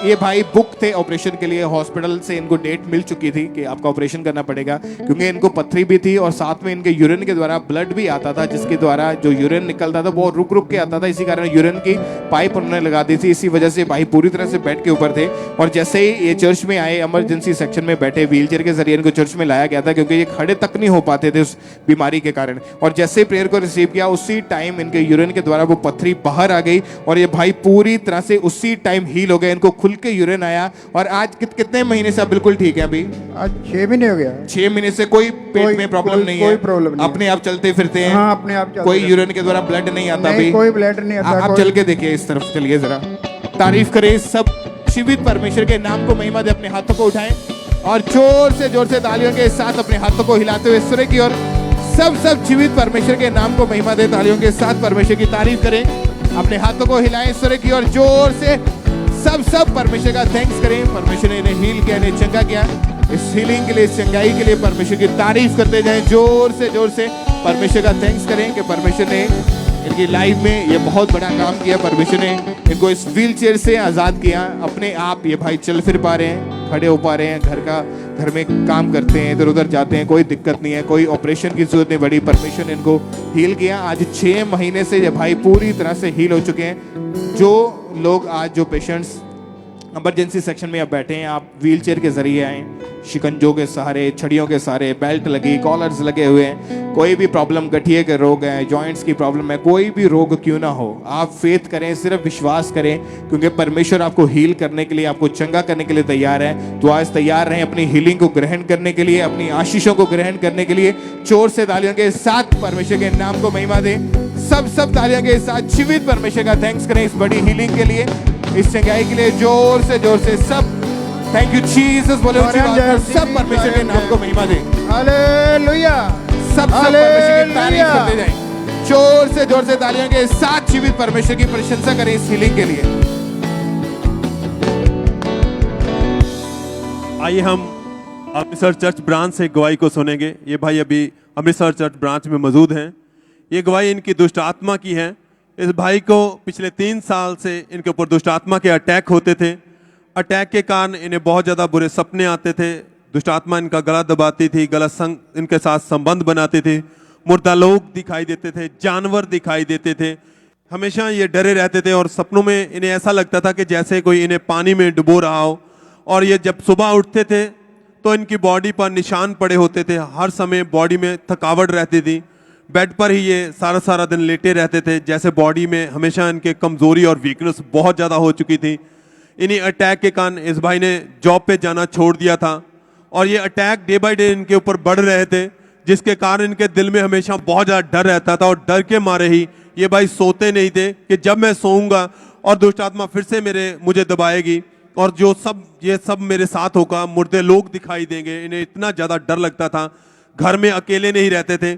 ये भाई बुक थे ऑपरेशन के लिए, हॉस्पिटल से इनको डेट मिल चुकी थी कि आपका ऑपरेशन करना पड़ेगा, क्योंकि इनको पथरी भी थी और साथ में इनके यूरिन के द्वारा ब्लड भी आता था, जिसके द्वारा जो यूरिन निकलता था वो रुक रुक के आता था। इसी कारण यूरिन की पाइप उन्होंने लगा दी थी। इसी वजह से भाई पूरी तरह से बेड के ऊपर थे। और जैसे ही ये चर्च में आए, इमरजेंसी सेक्शन में बैठे, व्हीलचेयर के जरिए इनको चर्च में लाया गया था, क्योंकि ये खड़े तक नहीं हो पाते थे उस बीमारी के कारण। और जैसे ही प्रेयर को रिसीव किया, उसी टाइम इनके यूरिन के द्वारा वो पथरी बाहर आ गई और ये भाई पूरी तरह से उसी टाइम हील हो गए। इनको खुल के यूरिन आया और आज कितने महीने से आप बिल्कुल ठीक है? अभी आज 6 महीने हो गया। 6 महीने से कोई पेट में प्रॉब्लम नहीं है? कोई प्रॉब्लम नहीं, अपने आप चलते फिरते हैं? हाँ, अपने आप चलते कोई रहते। यूरिन के द्वारा ब्लड नहीं आता? नहीं, अभी कोई ब्लड नहीं आता। आप चल के देखिए, इस तरफ चलिए जरा। तारीफ करें, सब जीवित परमेश्वर के नाम को महिमा दे। अपने हाथों को उठाएं और जोर से तालियों के साथ अपने हाथों को हिलाते हुए सूर्य की ओर सब जीवित परमेश्वर के नाम को महिमा दे। तालियों के साथ परमेश्वर की तारीफ करें, अपने हाथों को हिलाएं सूर्य की ओर, जोर से सब परमेश्वर का थैंक्स करें। परमेश्वर ने इन्हें हील किया, इन्हें चंगा किया। इस हीलिंग के लिए, चंगाई के लिए परमेश्वर की तारीफ करते जाएं। जोर से परमेश्वर का थैंक्स करें कि परमेश्वर ने इनकी लाइफ में ये बहुत बड़ा काम किया। परमेश्वर ने इनको इस व्हीलचेयर से आज़ाद किया। अपने आप ये भाई चल फिर पा रहे हैं, खड़े हो पा रहे हैं, घर में काम करते हैं, इधर उधर जाते हैं, कोई दिक्कत नहीं है, कोई ऑपरेशन की जरूरत नहीं पड़ी। परमेश्वर ने इनको हील किया। आज 6 महीने से ये भाई पूरी तरह से हील हो चुके हैं। जो लोग आज, जो पेशेंट्स इमरजेंसी सेक्शन में आप बैठे हैं, आप व्हीलचेयर के जरिए आए, शिकंजों के सहारे, छड़ियों के सहारे, बेल्ट लगी, कॉलर्स लगे हुए हैं, कोई भी प्रॉब्लम, गठिए के रोग हैं, जॉइंट्स की प्रॉब्लम है, कोई भी रोग क्यों ना हो, आप फेथ करें, सिर्फ विश्वास करें, क्योंकि परमेश्वर आपको हील करने के लिए, आपको चंगा करने के लिए तैयार है। तो आज तैयार रहें अपनी हीलिंग को ग्रहण करने के लिए, अपनी आशीषों को ग्रहण करने के लिए। जोर से तालियों के साथ परमेश्वर के नाम को महिमा दें। सब तालियों के साथ जीवित परमेश्वर का थैंक्स करें इस बड़ी हीलिंग के लिए, इस चंगाई के लिए। जोर से सब थैंक यू जीसस बोले, सब परमेश्वर के नाम को महिमा दें। हालेलुया, सब परमेश्वर की तारीफ करते जाएं। जोर से तालियों के साथ जीवित परमेश्वर की प्रशंसा करें इस हीलिंग के लिए। आइए हम अमृतसर चर्च ब्रांच से गवाही को सुनेंगे। ये भाई अभी अमृतसर चर्च ब्रांच में मौजूद हैं। ये गवाही इनकी दुष्ट आत्मा की है। इस भाई को पिछले 3 साल से इनके ऊपर दुष्ट आत्मा के अटैक होते थे। अटैक के कारण इन्हें बहुत ज़्यादा बुरे सपने आते थे। दुष्ट आत्मा इनका गला दबाती थी, गलत संग इनके साथ संबंध बनाते थे, मुर्दा लोग दिखाई देते थे, जानवर दिखाई देते थे। हमेशा ये डरे रहते थे और सपनों में इन्हें ऐसा लगता था कि जैसे कोई इन्हें पानी में डुबो रहा हो। और ये जब सुबह उठते थे तो इनकी बॉडी पर निशान पड़े होते थे। हर समय बॉडी में थकावट रहती थी। बेड पर ही ये सारा सारा दिन लेटे रहते थे, जैसे बॉडी में हमेशा इनके कमज़ोरी और वीकनेस बहुत ज़्यादा हो चुकी थी। इन्हीं अटैक के कारण इस भाई ने जॉब पे जाना छोड़ दिया था और ये अटैक डे बाय डे इनके ऊपर बढ़ रहे थे, जिसके कारण इनके दिल में हमेशा बहुत ज़्यादा डर रहता था। और डर के मारे ही ये भाई सोते नहीं थे कि जब मैं सोऊंगा और दुष्ट आत्मा फिर से मुझे दबाएगी और ये सब मेरे साथ होगा, मुर्दे लोग दिखाई देंगे। इन्हें इतना ज़्यादा डर लगता था। घर में अकेले नहीं रहते थे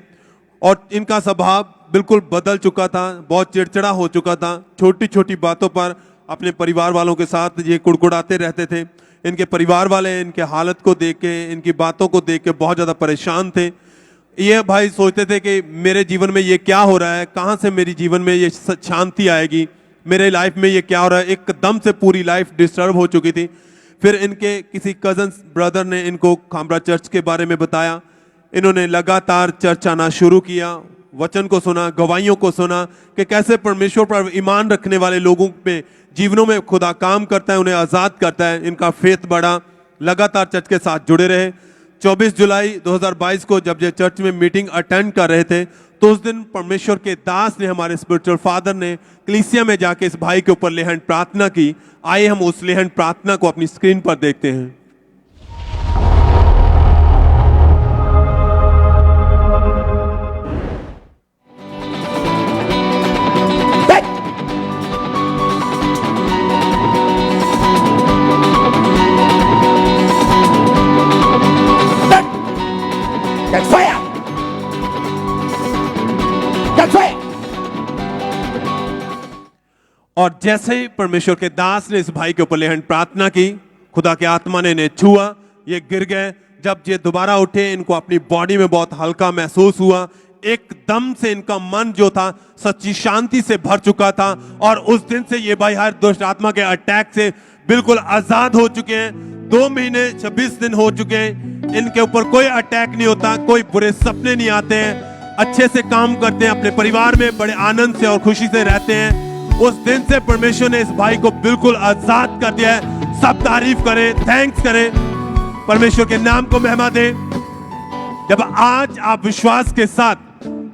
और इनका स्वभाव बिल्कुल बदल चुका था, बहुत चिड़चिड़ा हो चुका था। छोटी छोटी बातों पर अपने परिवार वालों के साथ ये कुड़कुड़ाते रहते थे। इनके परिवार वाले इनके हालत को देख के, इनकी बातों को देख के बहुत ज़्यादा परेशान थे। ये भाई सोचते थे कि मेरे जीवन में ये क्या हो रहा है, कहाँ से मेरी जीवन में ये शांति आएगी, मेरे लाइफ में ये क्या हो रहा है। एकदम से पूरी लाइफ डिस्टर्ब हो चुकी थी। फिर इनके किसी कजन ब्रदर ने इनको खामरा चर्च के बारे में बताया। इन्होंने लगातार चर्च आना शुरू किया, वचन को सुना, गवाहियों को सुना कि कैसे परमेश्वर पर ईमान रखने वाले लोगों पे जीवनों में खुदा काम करता है, उन्हें आज़ाद करता है। इनका फेथ बढ़ा, लगातार चर्च के साथ जुड़े रहे। 24 जुलाई 2022 को जब ये चर्च में मीटिंग अटेंड कर रहे थे तो उस दिन परमेश्वर के दास ने, हमारे स्पिरिचुअल फादर ने कलीसिया में जाके इस भाई के ऊपर लेहन प्रार्थना की। आइए हम उस लेहन प्रार्थना को अपनी स्क्रीन पर देखते हैं। Catch fire! Catch fire! और जैसे ही परमेश्वर के दास ने इस भाई के ऊपर लेहन प्रार्थना की, खुदा के आत्मा ने इन्हें छुआ, ये गिर गए। जब ये दोबारा उठे, इनको अपनी बॉडी में बहुत हल्का महसूस हुआ। एकदम से इनका मन जो था सच्ची शांति से भर चुका था और उस दिन से ये भाई हर दुष्ट आत्मा के अटैक से बिल्कुल आजाद हो चुके हैं। 2 महीने 26 दिन हो चुके हैं, इनके ऊपर कोई अटैक नहीं होता, कोई बुरे सपने नहीं आते हैं, अच्छे से काम करते हैं, अपने परिवार में बड़े आनंद से और खुशी से रहते हैं। उस दिन से परमेश्वर ने इस भाई को बिल्कुल आजाद कर दिया है। सब तारीफ करें, थैंक्स करें, परमेश्वर के नाम को महिमा दें। जब आज आप विश्वास के साथ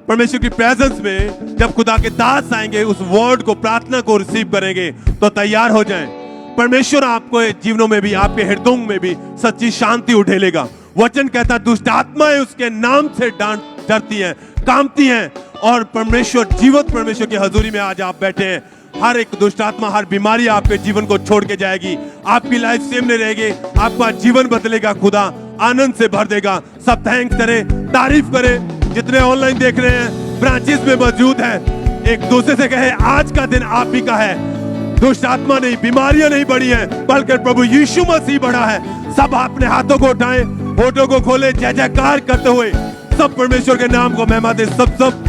परमेश्वर की प्रेजेंस में जब खुदा के दास आएंगे, उस वर्ड को, प्रार्थना को रिसीव करेंगे तो तैयार हो जाएं। परमेश्वर आपको जीवनों में भी, आपके हृदयों में भी सच्ची शांति उठेलेगा। वचन कहता है दुष्ट आत्माएं उसके नाम से डरती हैं, कांपती हैं। और परमेश्वर, जीवित परमेश्वर की हजूरी में आज आप बैठे हैं। हर एक दुष्ट आत्मा, हर बीमारी आपके जीवन को छोड़ के जाएगी। आपकी लाइफ सेम नहीं रहेगी, आपका जीवन बदलेगा, खुदा आनंद से भर देगा। सब थैंक्स करें, तारीफ करें। जितने ऑनलाइन देख रहे हैं, ब्रांचेस में मौजूद हैं, एक दूसरे से कहे आज का दिन आप ही का है। दुष्ट आत्मा नहीं, बीमारियां नहीं बढ़ी हैं, बल्कि प्रभु यीशु मसीह बढ़ा है। सब अपने हाथों को उठाएं, होठों को खोले, जय जयकार करते हुए सब परमेश्वर के नाम को महिमा दे। सब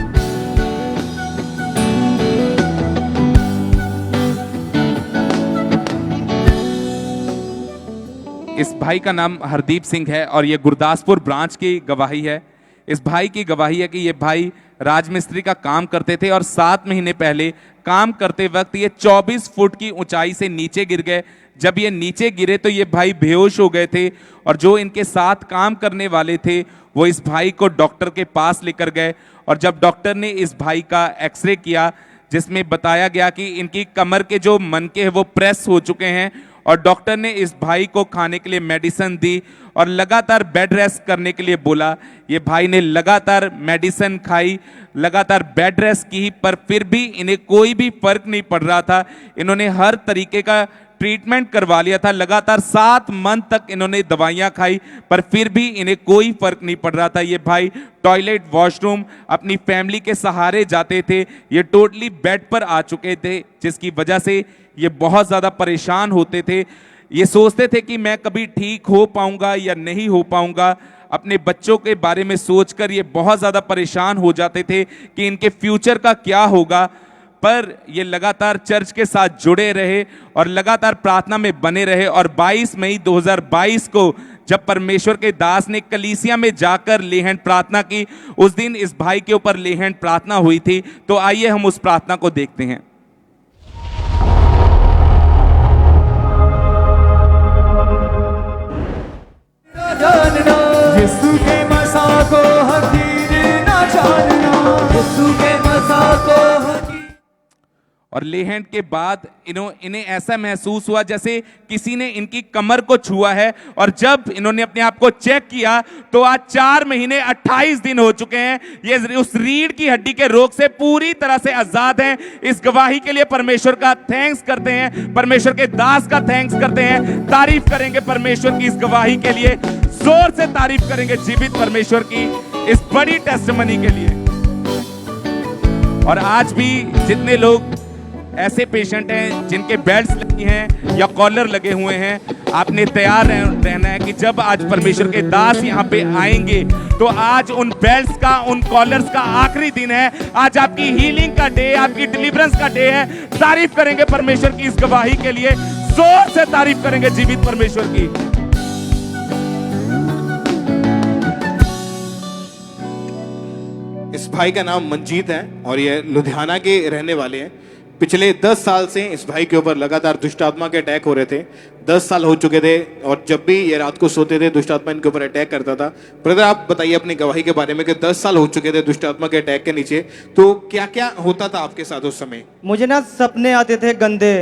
इस भाई का नाम हरदीप सिंह है और ये गुरदासपुर ब्रांच की गवाही है। इस भाई की गवाही है कि ये भाई राजमिस्त्री का काम करते थे और 7 महीने पहले काम करते वक्त ये 24 फुट की ऊंचाई से नीचे गिर गए। जब ये नीचे गिरे तो ये भाई बेहोश हो गए थे और जो इनके साथ काम करने वाले थे वो इस भाई को डॉक्टर के पास लेकर गए। और जब डॉक्टर ने इस भाई का एक्सरे किया, जिसमें बताया गया कि इनकी कमर के जो मनके हैं वो प्रेस हो चुके हैं, और डॉक्टर ने इस भाई को खाने के लिए मेडिसिन दी और लगातार बेड रेस्ट करने के लिए बोला। ये भाई ने लगातार मेडिसिन खाई, लगातार बेड रेस्ट की, पर फिर भी इन्हें कोई भी फर्क नहीं पड़ रहा था। इन्होंने हर तरीके का ट्रीटमेंट करवा लिया था, लगातार 7 मंथ तक इन्होंने दवाइयां खाई, पर फिर भी इन्हें कोई फर्क नहीं पड़ रहा था। ये भाई टॉयलेट, वॉशरूम अपनी फैमिली के सहारे जाते थे। ये टोटली बेड पर आ चुके थे, जिसकी वजह से ये बहुत ज़्यादा परेशान होते थे। ये सोचते थे कि मैं कभी ठीक हो पाऊंगा या नहीं हो पाऊंगा। अपने बच्चों के बारे में सोचकर ये बहुत ज़्यादा परेशान हो जाते थे कि इनके फ्यूचर का क्या होगा। पर ये लगातार चर्च के साथ जुड़े रहे और लगातार प्रार्थना में बने रहे। और 22 मई 2022 को जब परमेश्वर के दास ने कलीसिया में जाकर लेहन प्रार्थना की, उस दिन इस भाई के ऊपर लेहन प्रार्थना हुई थी। तो आइए हम उस प्रार्थना को देखते हैं। यीशु के मसा को हकीर ना जानना, यीशु के मसा को हकीर। और लेहन के बाद इन्हें ऐसा महसूस हुआ जैसे किसी ने इनकी कमर को छुआ है। और जब इन्होंने अपने आप को चेक किया तो आज 4 महीने 28 दिन हो चुके हैं। ये उस रीढ़ की हड्डी के रोग से पूरी तरह से आजाद हैं। इस गवाही के लिए परमेश्वर का थैंक्स करते हैं, परमेश्वर के दास का थैंक्स करते हैं। तारीफ करेंगे परमेश्वर की इस गवाही के लिए, जोर से तारीफ करेंगे जीवित परमेश्वर की इस बड़ी टेस्टिमनी के लिए। और आज भी जितने लोग ऐसे पेशेंट हैं जिनके बेल्ट्स लगी हैं या कॉलर लगे हुए हैं, आपने तैयार रहना है कि जब आज परमेश्वर के दास यहाँ पे आएंगे तो आज उन बेल्ट्स का, उन कॉलर्स का आखिरी दिन है। आज आपकी हीलिंग का डे, आपकी डिलीवरेंस का डे है। तारीफ करेंगे परमेश्वर की इस गवाही के लिए, जोर से तारीफ करेंगे जीवित परमेश्वर की। इस भाई का नाम मंजीत है और ये लुधियाना के रहने वाले हैं। पिछले 10 साल से इस भाई के ऊपर लगातार दुष्ट आत्मा के अटैक हो रहे थे। 10 साल हो चुके थे और जब भी ये रात को सोते थे दुष्ट आत्मा इनके ऊपर अटैक करता था। ब्रदर, आप बताइए अपनी गवाही के बारे में कि 10 साल हो चुके थे दुष्ट आत्मा के अटैक के नीचे, तो क्या क्या होता था आपके साथ उस समय? मुझे ना सपने आते थे गंदे,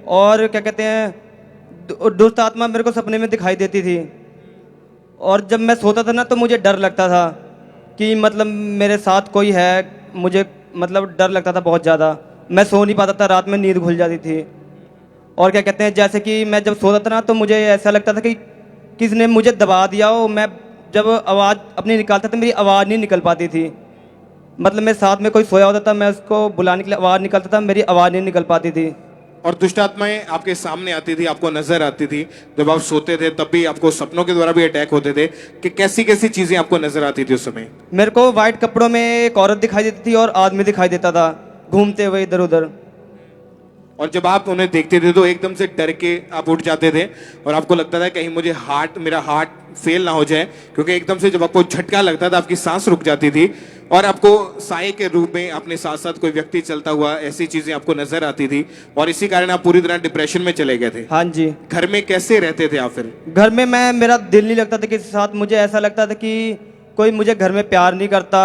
और क्या कहते हैं, दुष्ट आत्मा मेरे को सपने में दिखाई देती थी। और जब मैं सोता था ना तो मुझे डर लगता था कि मतलब मेरे साथ कोई है। मुझे मतलब डर लगता था बहुत ज़्यादा। मैं सो नहीं पाता था, रात में नींद खुल जाती थी। और क्या कहते हैं, जैसे कि मैं जब सोता था ना तो मुझे ऐसा लगता था कि किसने मुझे दबा दिया हो। मैं जब आवाज़ अपनी निकालता था मेरी आवाज़ नहीं निकल पाती थी। मतलब मेरे साथ में कोई सोया होता था, मैं उसको बुलाने के लिए आवाज़ निकालता था, मेरी आवाज़ नहीं निकल पाती थी। और दुष्ट आत्माएं आपके सामने आती थी, आपको नजर आती थी जब आप सोते थे, तब भी आपको सपनों के द्वारा भी अटैक होते थे कि कैसी कैसी चीजें आपको नजर आती थी उस समय? मेरे को वाइट कपड़ों में एक औरत दिखाई देती थी और आदमी दिखाई देता था घूमते हुए इधर उधर। और जब आप उन्हें देखते थे तो एकदम से डर के आप उठ जाते थे और आपको लगता था कहीं मुझे मेरा हार्ट फेल ना हो जाए, क्योंकि एकदम से जब आपको झटका लगता था आपकी सांस रुक जाती थी और आपको साए के रूप में अपने साथ साथ कोई व्यक्ति चलता हुआ, ऐसी चीजें आपको नजर आती थी और इसी कारण आप पूरी तरह डिप्रेशन में चले गए थे। हाँ जी। घर में कैसे रहते थे आप फिर? घर में मेरा दिल नहीं लगता था किसी के साथ। मुझे ऐसा लगता था कि कोई मुझे घर में प्यार नहीं करता।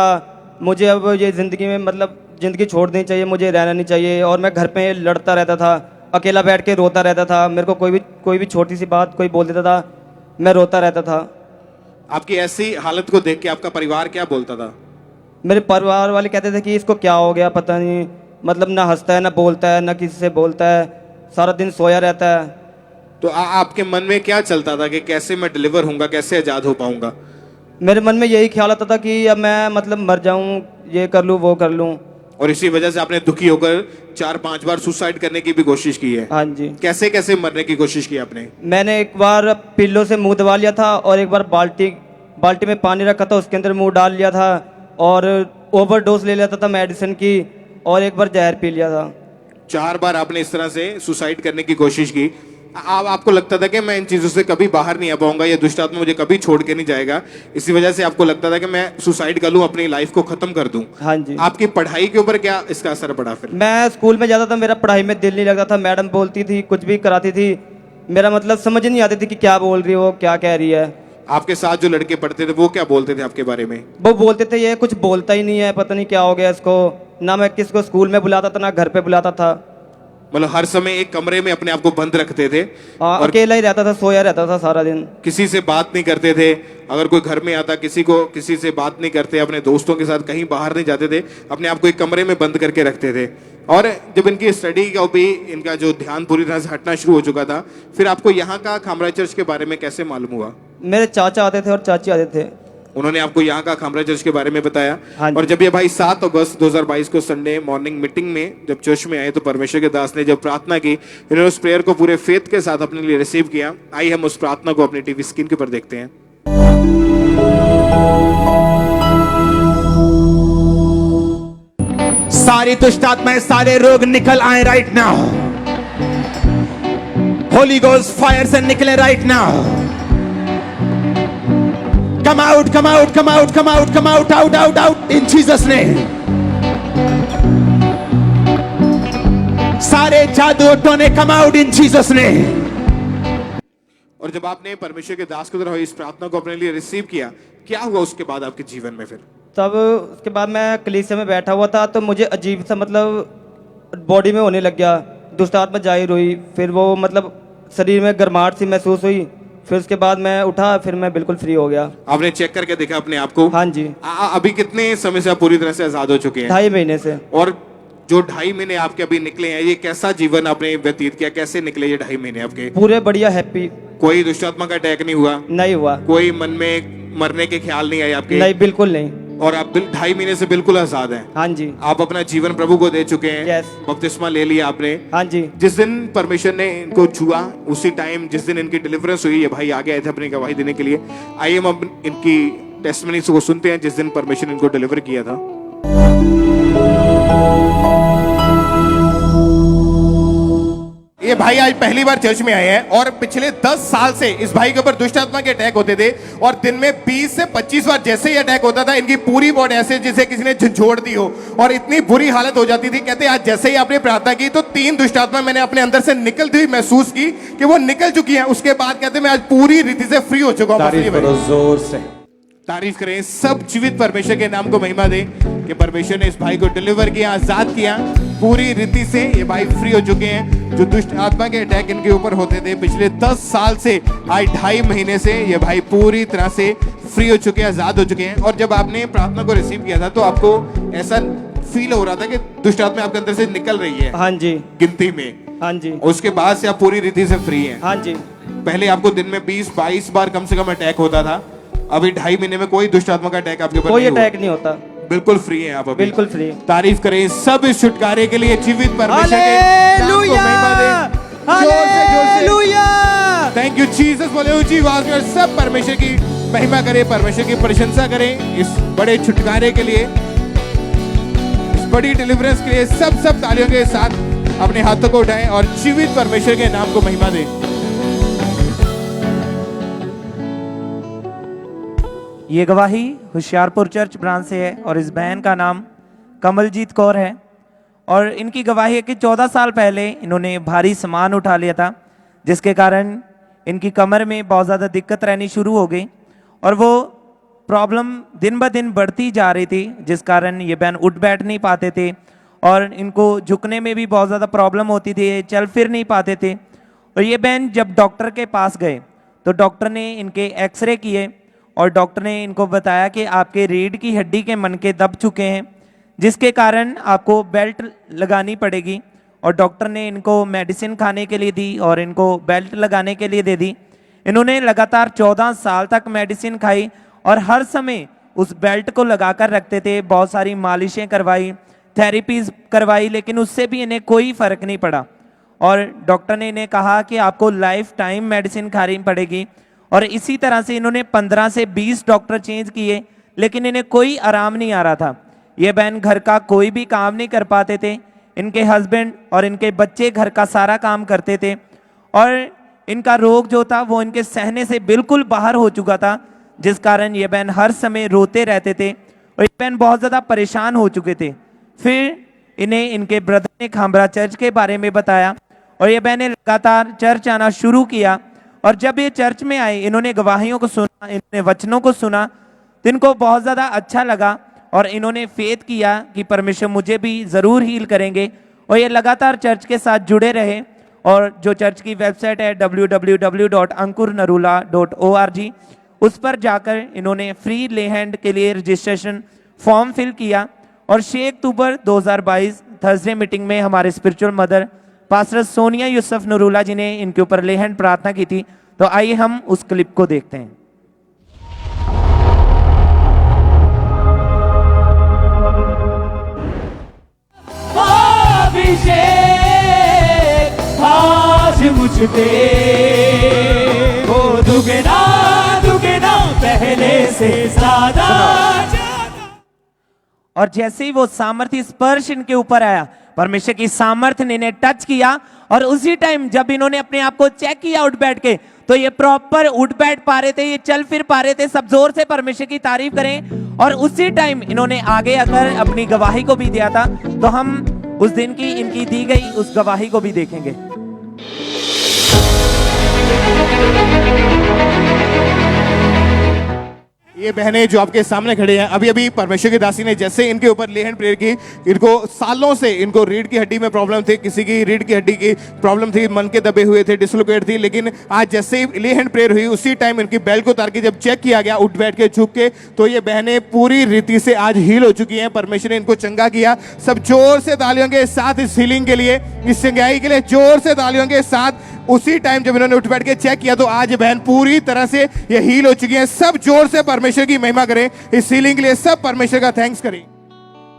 मुझे अब ये ज़िंदगी में मतलब ज़िंदगी छोड़ देनी चाहिए, मुझे रहना नहीं चाहिए। और मैं घर पे लड़ता रहता था, अकेला बैठ के रोता रहता था। मेरे को कोई भी छोटी सी बात कोई बोल देता था, मैं रोता रहता था। आपकी ऐसी हालत को देख के आपका परिवार क्या बोलता था? मेरे परिवार वाले कहते थे कि इसको क्या हो गया पता नहीं, मतलब ना हंसता है, ना बोलता है, ना किसी से बोलता है, सारा दिन सोया रहता है। तो आपके मन में क्या चलता था कि कैसे मैं डिलीवर होऊंगा, कैसे आज़ाद हो पाऊंगा? मेरे मन में यही ख्याल आता था कि अब मैं मतलब मर जाऊं, ये कर लूं वो कर लूं। और इसी वजह से आपने दुखी होकर 4-5 बार सुसाइड करने की भी कोशिश की है? हाँ जी। कैसे कैसे मरने की कोशिश की आपने? मैंने एक बार पिल्लों से मुंह दबा लिया था और एक बार बाल्टी में पानी रखा था उसके अंदर मुंह डाल लिया था और ओवरडोज ले लेता था मेडिसिन की और एक बार जहर पी लिया था। 4 बार आपने इस तरह से सुसाइड करने की कोशिश की। आपको लगता था कि मैं इन चीजों से कभी बाहर नहीं आ पाऊंगा, ये दुष्ट आत्मा मुझे कभी छोड़ के नहीं जाएगा, इसी वजह से आपको लगता था कि मैं सुसाइड कर लूं, अपनी लाइफ को खत्म कर दूं। हाँ जी। आपकी पढ़ाई के ऊपर क्या इसका असर पड़ा फिर? मैं स्कूल में जाता था, मेरा पढ़ाई में दिल नहीं लगता था। मैडम बोलती थी, कुछ भी कराती थी, मेरा मतलब समझ नहीं आती थी कि क्या बोल रही है वो, क्या कह रही है। आपके साथ जो लड़के पढ़ते थे वो क्या बोलते थे आपके बारे में? वो बोलते थे ये कुछ बोलता ही नहीं है, पता नहीं क्या हो गया इसको। ना मैं किसको स्कूल में बुलाता था ना घर पे बुलाता था। मतलब हर समय एक कमरे में अपने आप को बंद रखते थे और अकेला ही रहता था, सोया रहता था सारा दिन। किसी से बात नहीं करते थे। अगर कोई घर में आता किसी से बात नहीं करते, अपने दोस्तों के साथ कहीं बाहर नहीं जाते थे, अपने आप को एक कमरे में बंद करके रखते थे। और जब इनकी स्टडी का भी इनका जो ध्यान पूरी तरह से हटना शुरू हो चुका था, फिर आपको यहाँ का खामरा चर्च के बारे में कैसे मालूम हुआ? मेरे चाचा आते थे और चाची आते थे। उन्होंने आपको यहाँ का खामरा चर्च के बारे में बताया। हाँ जी। और जब ये भाई 7 अगस्त 2022 को संडे मॉर्निंग मीटिंग में जब चर्च में आए तो परमेश्वर के दास ने जब प्रार्थना की, इन्होंने उस प्रेयर को पूरे फेथ के साथ अपने लिए रिसीव किया। आइए हम उस प्रार्थना को अपनी टीवी स्क्रीन के ऊपर देखते हैं। सारी दुष्ट आत्माएं, सारे रोग निकल आए right now. Holy ghost fire से निकले right now. Come out, come out, come out, come out, come out, out, out, out in Jesus name. सारे जादू टोने come out in Jesus name. और जब आपने परमेश्वर के दास की तरह इस प्रार्थना को अपने लिए रिसीव किया, क्या हुआ उसके बाद आपके जीवन में फिर? तब उसके बाद मैं कलीसिया में बैठा हुआ था तो मुझे अजीब सा मतलब बॉडी में होने लग गया, दुष्ट आत्मा जाहिर हुई। फिर वो मतलब शरीर में गर्माहट सी महसूस हुई। फिर उसके बाद मैं उठा, फिर मैं बिल्कुल फ्री हो गया। आपने चेक करके देखा अपने आप को? हाँ जी। अभी कितने समय से आप पूरी तरह से आजाद हो चुके हैं? 2.5 महीने से। और जो 2.5 महीने आपके अभी निकले हैं, ये कैसा जीवन आपने व्यतीत किया? कैसे निकले ये 2.5 महीने आपके? पूरे बढ़िया, हैप्पी। कोई दुष्ट आत्मा का अटैक नहीं हुआ? नहीं हुआ। कोई मन में मरने के ख्याल नहीं आए आपके? नहीं, बिल्कुल नहीं। और आप 2.5 महीने से बिल्कुल आजाद हैं? हाँ जी। आप अपना जीवन प्रभु को दे चुके हैं? यस। बपतिस्मा ले लिया आपने? हाँ जी। जिस दिन परमेश्वर ने इनको छुआ, उसी टाइम जिस दिन इनकी डिलीवरेंस हुई, ये भाई आगे आए थे अपनी गवाही देने के लिए। आइए हम इनकी टेस्टिमनी को सुनते हैं जिस दिन परमेश्वर ने इनको डिलीवर किया था। ये भाई आज पहली बार चर्च में आए हैं और पिछले 10 साल से इस भाई के ऊपर दुष्ट आत्मा के अटैक होते थे और दिन में 20 से 25 बार जैसे ही अटैक होता था, इनकी पूरी बॉडी ऐसे जैसे किसी ने झंझोड़ दी हो और इतनी बुरी हालत हो जाती थी। कहते आज जैसे ही आपने प्रार्थना की तो 3 दुष्ट आत्मा मैंने अपने अंदर से निकलती हुई महसूस की कि वो निकल चुकी है। उसके बाद कहते मैं आज पूरी रीति से फ्री हो चुका हूँ। जोर से तारीफ करें। सब जीवित परमेश्वर के नाम को महिमा दे कि परमेश्वर ने इस भाई को डिलीवर किया, आजाद किया पूरी रीति से। ये भाई फ्री हो चुके हैं। जो दुष्ट आत्मा के अटैक इनके ऊपर होते थे पिछले 10 साल से, आज 2.5 महीने से ये भाई पूरी तरह से फ्री हो चुके हैं, आजाद हो चुके हैं। और जब आपने प्रार्थना को रिसीव किया था तो आपको ऐसा फील हो रहा था कि दुष्ट आत्मा आपके अंदर से निकल रही है? हाँ जी। गिनती में? हाँ जी। उसके बाद से आप पूरी रीति से फ्री हैं? हाँ जी। पहले आपको दिन में 20-22 बार कम से कम अटैक होता था, अभी 2.5 महीने में कोई दुष्ट आत्मा का अटैक आपके ऊपर कोई अटैक नहीं होता। बिल्कुल फ्री है आप अभी? बिल्कुल फ्री। तारीफ करें। सब इस छुटकारे के लिए जीवित परमेश्वर के नाम को महिमा दें। जोर से थैंक यू जीसस बोले ऊंची आवाज में सब परमेश्वर की महिमा करें, परमेश्वर की प्रशंसा करें इस बड़े छुटकारे के लिए, इस बड़ी डिलीवरेंस के लिए। सब तालियों के साथ अपने हाथों को उठाएं और जीवित परमेश्वर के नाम को महिमा दें। ये गवाही होशियारपुर चर्च ब्रांच से है और इस बहन का नाम कमलजीत कौर है। और इनकी गवाही है कि 14 साल पहले इन्होंने भारी सामान उठा लिया था, जिसके कारण इनकी कमर में बहुत ज़्यादा दिक्कत रहनी शुरू हो गई और वो प्रॉब्लम दिन ब दिन बढ़ती जा रही थी, जिस कारण ये बहन उठ बैठ नहीं पाते थे और इनको झुकने में भी बहुत ज़्यादा प्रॉब्लम होती थी, चल फिर नहीं पाते थे। और ये बहन जब डॉक्टर के पास गए तो डॉक्टर ने इनके एक्सरे किए और डॉक्टर ने इनको बताया कि आपके रीढ़ की हड्डी के मनके दब चुके हैं, जिसके कारण आपको बेल्ट लगानी पड़ेगी। और डॉक्टर ने इनको मेडिसिन खाने के लिए दी और इनको बेल्ट लगाने के लिए दे दी। इन्होंने लगातार 14 साल तक मेडिसिन खाई और हर समय उस बेल्ट को लगाकर रखते थे। बहुत सारी मालिशें करवाई, थेरेपीज करवाई, लेकिन उससे भी इन्हें कोई फर्क नहीं पड़ा। और डॉक्टर ने इन्हें कहा कि आपको लाइफ टाइम मेडिसिन खानी पड़ेगी। और इसी तरह से इन्होंने 15 से 20 डॉक्टर चेंज किए, लेकिन इन्हें कोई आराम नहीं आ रहा था। ये बहन घर का कोई भी काम नहीं कर पाते थे। इनके हस्बैंड और इनके बच्चे घर का सारा काम करते थे और इनका रोग जो था वो इनके सहने से बिल्कुल बाहर हो चुका था, जिस कारण ये बहन हर समय रोते रहते थे और ये बहन बहुत ज़्यादा परेशान हो चुके थे। फिर इन्हें इनके ब्रदर ने खामरा चर्च के बारे में बताया और ये बहन ने लगातार चर्च आना शुरू किया। और जब ये चर्च में आए, इन्होंने गवाहियों को सुना, इन्होंने वचनों को सुना, तो इनको बहुत ज़्यादा अच्छा लगा और इन्होंने फेथ किया कि परमेश्वर मुझे भी ज़रूर हील करेंगे। और ये लगातार चर्च के साथ जुड़े रहे। और जो चर्च की वेबसाइट है www.ankurnarula.org, उस पर जाकर इन्होंने फ्री ले हैंड के लिए रजिस्ट्रेशन फॉर्म फिल किया। और 6 अक्टूबर 2022 थर्सडे मीटिंग में हमारे spiritual mother pastor Sonia Yusuf Narula ji ने इनके ऊपर ले हैंड प्रार्थना की थी। तो आइए हम उस क्लिप को देखते हैं। मुझ पे वो दुगना दुगना पहले से ज्यादा। और जैसे ही वो सामर्थ्य स्पर्श इनके ऊपर आया, परमेश्वर की सामर्थ्य ने इन्हें टच किया, और उसी टाइम जब इन्होंने अपने आप को चेक किया उठ बैठ के, तो ये प्रॉपर उठ बैठ पा रहे थे, ये चल फिर पा रहे थे। सब जोर से परमेश्वर की तारीफ करें। और उसी टाइम इन्होंने आगे आकर अपनी गवाही को भी दिया था। तो हम उस दिन की इनकी दी गई उस गवाही को भी देखेंगे। ये बहनें जो आपके सामने खड़े हैं, अभी अभी परमेश्वर की दासी ने जैसे इनके ऊपर ले हैंड प्रेयर की, इनको सालों से इनको रीढ़ की हड्डी में प्रॉब्लम थी, किसी की रीढ़ की हड्डी की प्रॉब्लम थी, मन के दबे हुए थे, डिसलोकेट थी, लेकिन आज जैसे ही ले हैंड प्रेयर हुई उसी टाइम इनकी बेल्ट को उतार के जब चेक किया गया उठ बैठ के झुक के, तो ये बहनें पूरी रीति से आज हील हो चुकी हैं। परमेश्वर ने इनको चंगा किया। सब जोर से तालियों के साथ इस हीलिंग के लिए, इस चंगाई के लिए जोर से तालियों के साथ। उसी टाइम जब इन्होंने उठ बैठ के चेक किया तो आज बहन पूरी तरह से ये हील हो चुकी हैं। सब जोर से परमेश्वर की महिमा करें, इस हीलिंग के लिए सब परमेश्वर का थैंक्स करें,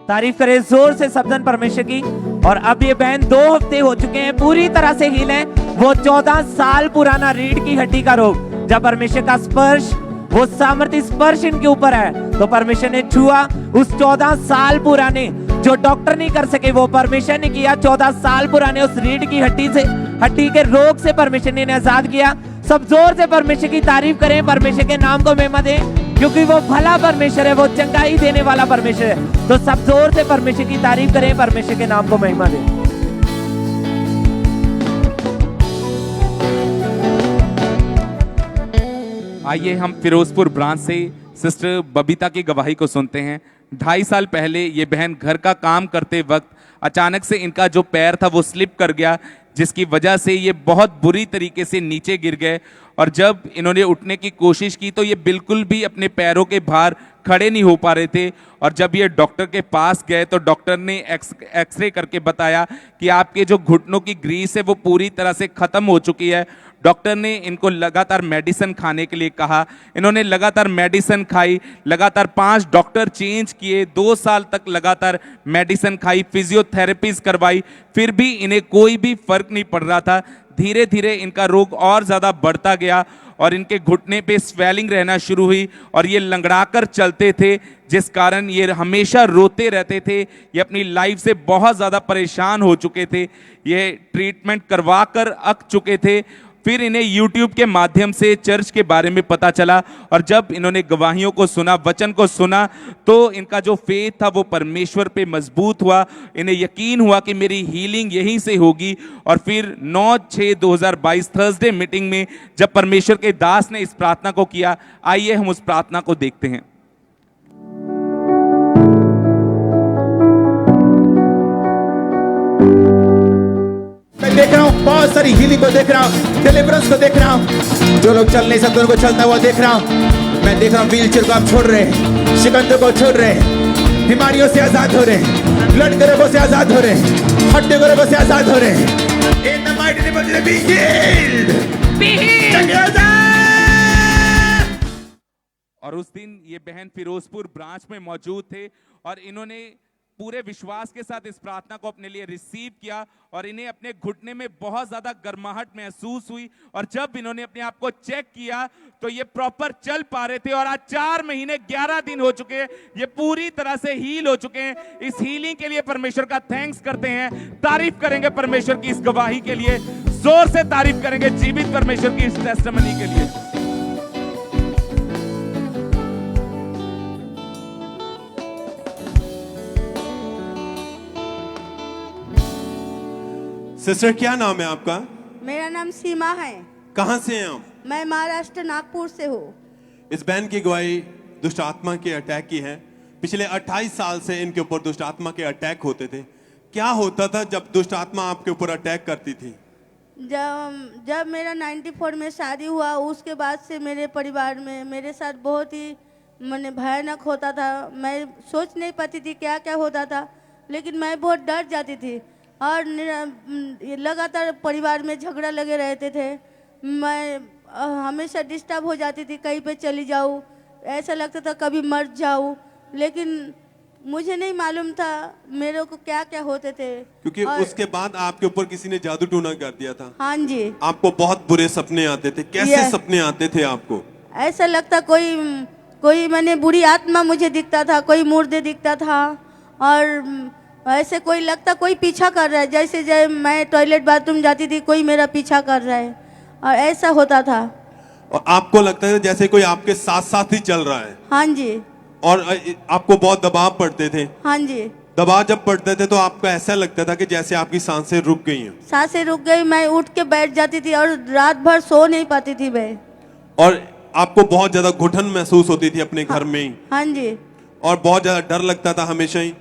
तारीफ करें जोर से सब जन परमेश्वर की। और अब ये बहन 2 हफ्ते हो चुके हैं, पूरी तरह से हील है। वो 14 साल पुराना रीढ़ की हड्डी का रोग, जब परमेश्वर का स्पर्श, वो सामर्थ्य स्पर्श इनके ऊपर है, तो परमेश्वर ने छुआ। उस 14 साल पुराने जो डॉक्टर नहीं कर सके, वो परमेश्वर ने किया। 14 साल पुराने उस रीढ़ की हड्डी के रोग से परमेश्वर ने आजाद किया। सब जोर से परमेश्वर की तारीफ करें, परमेश्वर के नाम को महिमा दें, क्योंकि वो भला परमेश्वर है, वो चंगाई देने वाला परमेश्वर है। तो सब जोर से परमेश्वर की तारीफ करें, परमेश्वर के नाम को महिमा दें। आइए हम फिरोजपुर ब्रांच से सिस्टर बबीता की गवाही को सुनते हैं। 2.5 साल पहले ये बहन घर का काम करते वक्त अचानक से इनका जो पैर था वो स्लिप कर गया, जिसकी वजह से ये बहुत बुरी तरीके से नीचे गिर गए। और जब इन्होंने उठने की कोशिश की तो ये बिल्कुल भी अपने पैरों के भार खड़े नहीं हो पा रहे थे। और जब ये डॉक्टर के पास गए तो डॉक्टर ने एक्सरे करके बताया कि आपके जो घुटनों की ग्रीस है वो पूरी तरह से खत्म हो चुकी है। डॉक्टर ने इनको लगातार मेडिसिन खाने के लिए कहा। इन्होंने लगातार मेडिसिन खाई, लगातार 5 डॉक्टर चेंज किए, 2 साल तक लगातार मेडिसिन खाई, फिजियोथेरेपीज करवाई, फिर भी इन्हें कोई भी फर्क नहीं पड़ रहा था। धीरे धीरे इनका रोग और ज़्यादा बढ़ता गया और इनके घुटने पे स्वेलिंग रहना शुरू हुई और ये लंगड़ाकर चलते थे, जिस कारण ये हमेशा रोते रहते थे। ये अपनी लाइफ से बहुत ज़्यादा परेशान हो चुके थे। ये ट्रीटमेंट करवा कर अक चुके थे। फिर इन्हें YouTube के माध्यम से चर्च के बारे में पता चला और जब इन्होंने गवाहियों को सुना, वचन को सुना, तो इनका जो फेथ था वो परमेश्वर पे मजबूत हुआ। इन्हें यकीन हुआ कि मेरी हीलिंग यहीं से होगी। और फिर 9/6/2022 थर्सडे मीटिंग में जब परमेश्वर के दास ने इस प्रार्थना को किया, आइए हम उस प्रार्थना को देखते हैं। मैं देख रहा हूँ बहुत सारी हीलिंग को देख रहा हूँ, डिलीवरेंस को देख रहा हूँ। जो लोग चल नहीं सकते उनको चलता हुआ देख रहा हूँ। मैं देख रहा हूँ व्हील चेयर को आप छोड़ रहे हैं, शिकंजों को छोड़ रहे हैं, बीमारियों से आजाद हो रहे हैं, ब्लड ग्रुपों से आजाद हो रहे हैं, हड्डी ग्रुपों से आजाद हो रहे हैं। In the mighty name of Jesus be healed, be healed. और उस दिन ये बहन फिरोजपुर ब्रांच में मौजूद थे और इन्होंने पूरे विश्वास के साथ इस प्रार्थना को अपने लिए रिसीव किया और इन्हें अपने घुटने में बहुत ज्यादा गर्माहट महसूस हुई। और जब इन्होंने अपने आप को चेक किया तो ये प्रॉपर चल पा रहे थे और आज 4 महीने 11 दिन हो चुके हैं, ये पूरी तरह से हील हो चुके हैं। इस हीलिंग के लिए परमेश्वर का थैंक्स करते हैं, तारीफ करेंगे परमेश्वर की इस गवाही के लिए, जोर से तारीफ करेंगे जीवित परमेश्वर की इस टेस्टिमनी के लिए। सिस्टर क्या नाम है आपका? मेरा नाम सीमा है। कहाँ से हैं आप? मैं महाराष्ट्र नागपुर से हूँ। इस बहन की गवाही दुष्ट आत्मा के अटैक की है। पिछले 28 साल से इनके ऊपर दुष्ट आत्मा के अटैक होते थे। क्या होता था जब दुष्ट आत्मा आपके ऊपर अटैक करती थी? जब मेरा 94 में शादी हुआ उसके बाद से मेरे परिवार में मेरे साथ बहुत ही मैंने भयानक होता था। मैं सोच नहीं पाती थी क्या क्या होता था, लेकिन मैं बहुत डर जाती थी और लगातार परिवार में झगड़ा लगे रहते थे। मैं हमेशा डिस्टर्ब हो जाती थी, कहीं पे चली जाऊँ, ऐसा लगता था कभी मर जाऊँ। लेकिन मुझे नहीं मालूम था मेरे को क्या क्या होते थे। क्योंकि उसके बाद आपके ऊपर किसी ने जादू टूना कर दिया था। हाँ जी। आपको बहुत बुरे सपने आते थे, कैसे सपने आते थे आपको? ऐसा लगता कोई मैंने बुरी आत्मा मुझे दिखता था, कोई मुर्दे दिखता था, और ऐसे कोई लगता कोई पीछा कर रहा है, जैसे जब मैं टॉयलेट बाथरूम जाती थी कोई मेरा पीछा कर रहा है, और ऐसा होता था। और आपको लगता है जैसे कोई आपके साथ साथ ही चल रहा है? हाँ जी। और आपको बहुत दबाव पड़ते थे? हाँ जी। दबाव जब पड़ते थे तो आपको ऐसा लगता था कि जैसे आपकी सांसें रुक गई हैं? सांसें रुक गई, मैं उठ के बैठ जाती थी और रात भर सो नहीं पाती थी मैं। और आपको बहुत ज्यादा घुटन महसूस होती थी अपने घर में ही? हाँ जी। और बहुत ज्यादा डर लगता था हमेशा ही?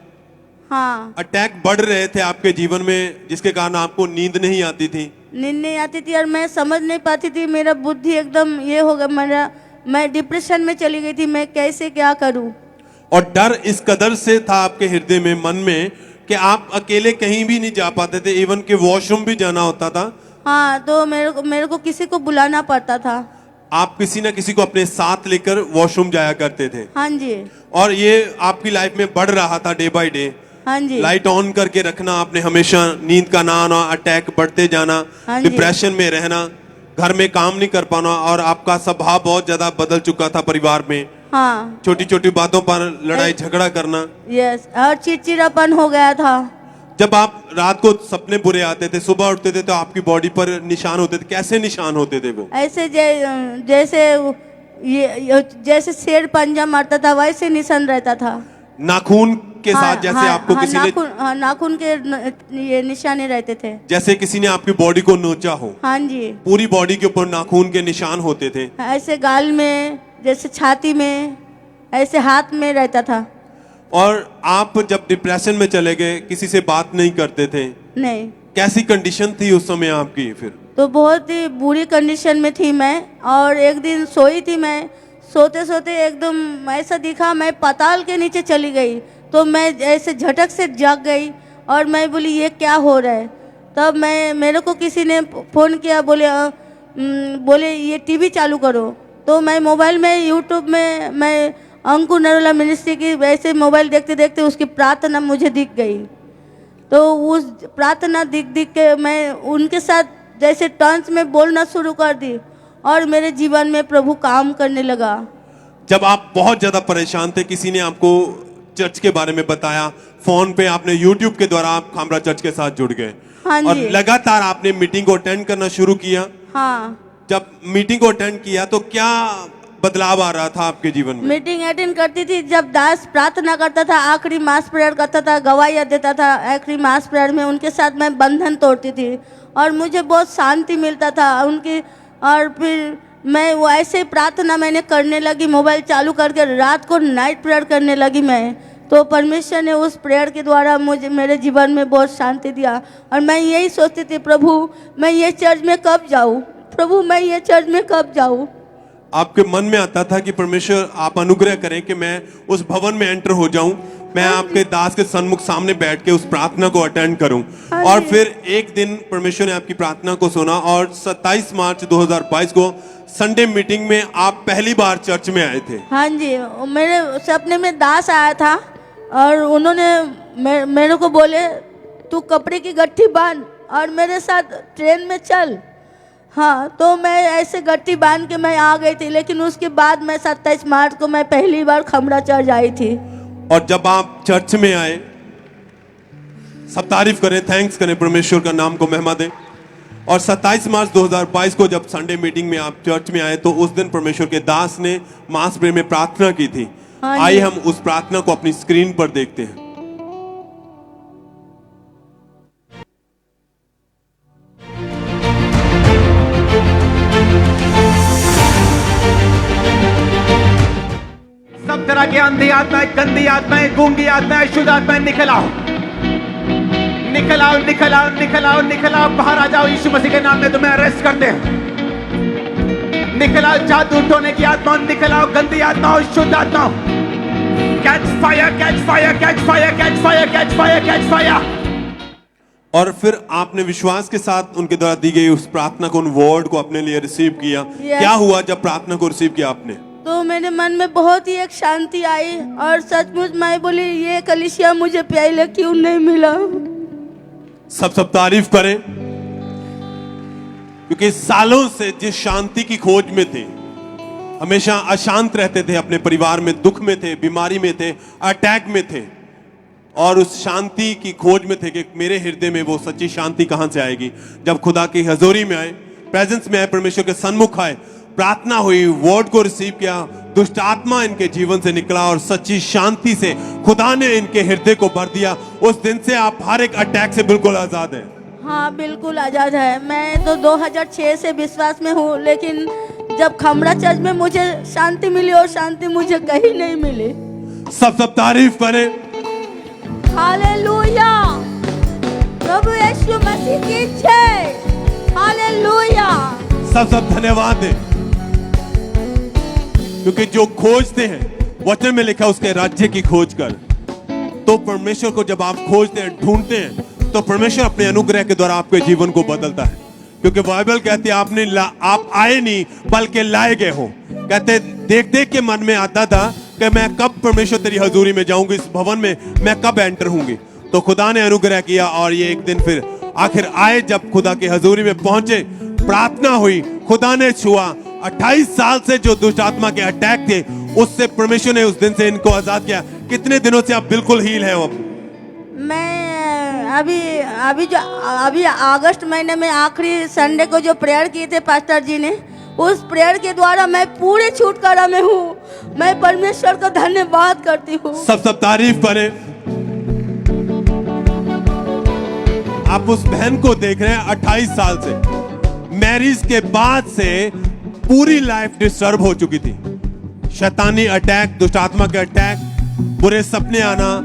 हाँ। अटैक बढ़ रहे थे आपके जीवन में जिसके कारण आपको नींद नहीं आती थी? नींद नहीं आती थी और मैं समझ नहीं पाती थी, मेरा बुद्धि एकदम ये हो गया, मैं डिप्रेशन में चली गई थी, मैं कैसे क्या करूं। और डर इस कदर से था आपके हृदय में, मन में, कि आप अकेले कहीं भी नहीं जा पाते थे, इवन के वॉशरूम भी जाना होता था? हाँ, तो मेरे को किसी को बुलाना पड़ता था। आप किसी न किसी को अपने साथ लेकर वॉशरूम जाया करते थे? हाँ जी। और ये आपकी लाइफ में बढ़ रहा था डे बाय डे? हाँ जी। लाइट ऑन करके रखना आपने हमेशा, नींद का ना आना, अटैक बढ़ते जाना, हाँ जी। डिप्रेशन में रहना, घर में काम नहीं कर पाना, और आपका स्वभाव बहुत ज्यादा बदल चुका था परिवार में। हाँ। छोटी छोटी बातों पर लड़ाई झगड़ा करना। यस, और चिड़चिड़ापन हो गया था। जब आप रात को सपने बुरे आते थे, सुबह उठते थे तो आपकी बॉडी पर निशान होते थे, कैसे निशान होते थे वो? ऐसे जैसे शेर पंजा मारता था वैसे निशान रहता था। नाखून के साथ जैसे आपको किसी ने नाखून के ये निशाने रहते थे, जैसे किसी ने आपकी बॉडी को नोचा हो। हाँ जी। पूरी बॉडी के ऊपर नाखून के निशान होते थे? ऐसे गाल में, जैसे छाती में, ऐसे हाथ में रहता था। और आप जब डिप्रेशन में चले गए, किसी से बात नहीं करते थे? नहीं। कैसी कंडीशन थी उस समय आपकी फिर? तो बहुत ही बुरी कंडीशन में थी मैं, और एक दिन सोई थी मैं, सोते सोते एकदम ऐसा दिखा मैं पाताल के नीचे चली गई, तो मैं ऐसे झटक से जाग गई और मैं बोली ये क्या हो रहा है। तब मेरे को किसी ने फ़ोन किया, बोले ये टीवी चालू करो। तो मैं मोबाइल में यूट्यूब में मैं अंकुर नरोला मिनिस्ट्री की वैसे मोबाइल देखते देखते उसकी प्रार्थना मुझे दिख गई। तो उस प्रार्थना दिख के मैं उनके साथ जैसे टर्न्स में बोलना शुरू कर दी, और मेरे जीवन में प्रभु काम करने लगा। जब आप बहुत ज्यादा परेशान थे, किसी ने आपको चर्च के बारे में बताया, फोन पे आपने यूट्यूब के द्वारा आप खामरा चर्च के साथ जुड़ गए। हाँ और जी। लगातार आपने मीटिंग को अटेंड करना शुरू किया। हाँ। जब मीटिंग को अटेंड किया तो क्या बदलाव आ रहा था आपके जीवन में? मीटिंग अटेंड करती थी, जब दास प्रार्थना करता था, आखिरी मास प्रेयर करता था, गवाहियाँ देता था आखिरी मास प्रेयर में, उनके साथ मैं बंधन तोड़ती थी और मुझे बहुत शांति मिलता था उनकी। और फिर मैं वो ऐसे प्रार्थना मैंने करने लगी, मोबाइल चालू करके रात को नाइट प्रेयर करने लगी मैं। तो परमेश्वर ने उस प्रेयर के द्वारा मुझे मेरे जीवन में बहुत शांति दिया, और मैं यही सोचती थी प्रभु मैं ये चर्च में कब जाऊँ, प्रभु मैं ये चर्च में कब जाऊँ। आपके मन में आता था कि परमेश्वर आप अनुग्रह करें कि मैं उस भवन में एंटर हो जाऊं, मैं आपके दास के सन्मुख सामने बैठ के उस प्रार्थना को अटेंड करूं। और फिर एक दिन परमेश्वर ने आपकी प्रार्थना को सुना और 27 मार्च 2022 को संडे मीटिंग में आप पहली बार चर्च में आए थे। हाँ जी, मेरे सपने में दास आया था और उन्होंने मेरे को बोले तू कपड़े की गट्ठी बांध और मेरे साथ ट्रेन में चल। हाँ, तो मैं ऐसे गट्ठी बांध के मैं आ गई थी, लेकिन उसके बाद मैं 27 मार्च को मैं पहली बार खमरा चर्च आई थी। और जब आप चर्च में आए, सब तारीफ करें, थैंक्स करें, परमेश्वर का नाम को महिमा दें। और 27 मार्च 2022 को जब संडे मीटिंग में आप चर्च में आए तो उस दिन परमेश्वर के दास ने मास प्रेयर में प्रार्थना की थी। हाँ, आइए हम उस प्रार्थना को अपनी स्क्रीन पर देखते हैं। सब तरह की अंधी आत्माएं, गंदी आत्माएं, गूंगी आत्माएं, शुद्ध आत्माएं निकल आओ, निकल आओ, निकल आओ, निकल आओ, निकल आओ, बाहर आ जाओ। यीशु मसीह के नाम में तुम्हें अरेस्ट करते हैं। निकल आओ, जादू टोने की आत्मा, निकल आओ, गंदी आत्माओं, शुद्ध आत्माओं। Catch fire, catch fire, catch fire, catch fire, catch fire, catch fire. और फिर आपने विश्वास के साथ उनके द्वारा दी गई उस प्रार्थना को, उन वर्ड को अपने लिए रिसीव किया। क्या हुआ जब प्रार्थना को रिसीव किया आपने? तो मेरे मन में बहुत ही एक शांति आई और सचमुच मैं बोली ये कलीसिया मुझे पहले क्यों नहीं मिला। सब तारीफ करें, क्योंकि सालों से जिस शांति की खोज में थे, हमेशा अशांत रहते थे, अपने परिवार में दुख में थे, बीमारी में थे, अटैक में थे, और उस शांति की खोज में थे कि मेरे हृदय में वो सच्ची शांति कहां से आएगी। जब खुदा की हजूरी में आए, प्रेजेंस में आए, परमेश्वर के सन्मुख आए, प्रार्थना हुई, वर्ड को रिसीव किया, दुष्ट आत्मा इनके जीवन से निकला और सच्ची शांति से खुदा ने इनके हृदय को भर दिया। उस दिन से आप हर एक अटैक से बिल्कुल आजाद हैं। हाँ बिल्कुल आज़ाद है। मैं तो 2006 से विश्वास में हूँ, लेकिन जब खमड़ा चर्च में मुझे शांति मिली और शांति मुझे कहीं नहीं मिली। सब तारीफ करें। हालेलुया, प्रभु यीशु मसीह की जय। हालेलुया। सब धन्यवाद दें, क्योंकि जो खोजते हैं, वचन में लिखा उसके राज्य की खोज कर। तो परमेश्वर को जब आप खोजते हैं, ढूंढते हैं, तो परमेश्वर अपने अनुग्रह के द्वारा आपके जीवन को बदलता है। क्योंकि बाइबल कहती है आप आए नहीं बल्कि लाए गए हो। कहते देख देख के मन में आता था कि मैं कब परमेश्वर तेरी हजूरी में जाऊंगी, इस भवन में मैं कब एंटर होंगी। तो खुदा ने अनुग्रह किया और ये एक दिन फिर आखिर आए, जब खुदा की हजूरी में पहुंचे, प्रार्थना हुई, खुदा ने छुआ। 28 साल से जो दुष्ट आत्मा के अटैक थे, उससे परमेश्वर ने उस दिन से इनको आजाद किया। कितने दिनों से आप बिल्कुल हील हैं? अब मैं अभी अगस्त महीने में आखिरी संडे को जो प्रेयर किए थे पास्टर जी ने, उस प्रेयर के द्वारा मैं पूरे छुटकारा में हूँ। मैं परमेश्वर का धन्यवाद करती हूँ। सब तारीफ करें। आप उस बहन को देख रहे हैं, 28 साल से, मैरिज के बाद से पूरी लाइफ डिस्टर्ब हो चुकी थी। शैतानी अटैक, दुष्ट आत्मा के अटैक, बुरे सपने आना,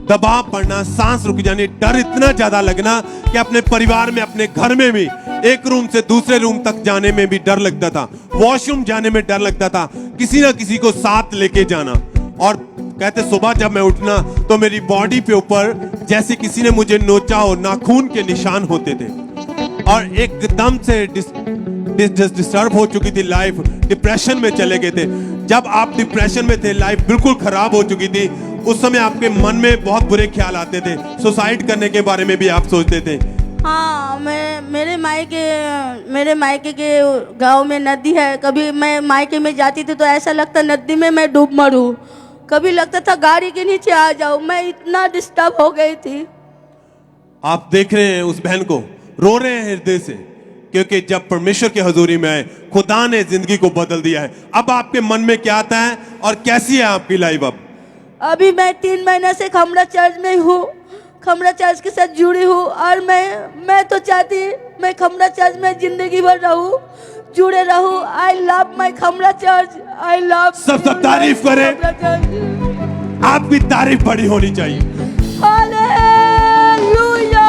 दबाव पड़ना, सांस रुक जानी, डर इतना ज्यादा लगना कि अपने परिवार में, अपने घर में भी एक रूम से दूसरे रूम तक जाने में भी डर लगता था, वॉशरूम जाने में डर लगता था, किसी ना किसी को साथ लेके जाना। और कहते सुबह जब मैं उठना तो मेरी बॉडी पे ऊपर जैसे किसी ने मुझे नोचा हो, नाखून के निशान होते थे और एकदम से डिस्टर्ब हो चुकी थी लाइफ। डिप्रेशन में चले गए थे। जब आप डिप्रेशन में थे, लाइफ बिल्कुल खराब हो चुकी थी, उस समय आपके मन में बहुत बुरे ख्याल आते थे, सुसाइड करने के बारे में भी आप सोचते थे। हाँ, मेरे मायके के गांव में नदी है। कभी मैं मायके में जाती थी तो ऐसा लगता नदी में मैं डूब मरूं, कभी लगता था गाड़ी के नीचे आ जाऊं। मैं इतना डिस्टर्ब हो गई थी। आप देख रहे हैं उस बहन को, रो रहे हैं हृदय से, क्योंकि जब परमेश्वर की हजूरी में आए, खुदा ने जिंदगी को बदल दिया है। अब आपके मन में क्या आता है और कैसी है आपकी लाइफ? अब अभी मैं 3 महीने से खमड़ा चर्च में हूँ, खमड़ा चर्च के साथ जुड़ी हूँ और मैं तो चाहती मैं खमड़ा चर्च में जिंदगी भर रहूँ, जुड़े रहूँ। I love my Khamda church. I love. सब तारीफ करें। आपकी तारीफ बड़ी होनी चाहिए। Hallelujah,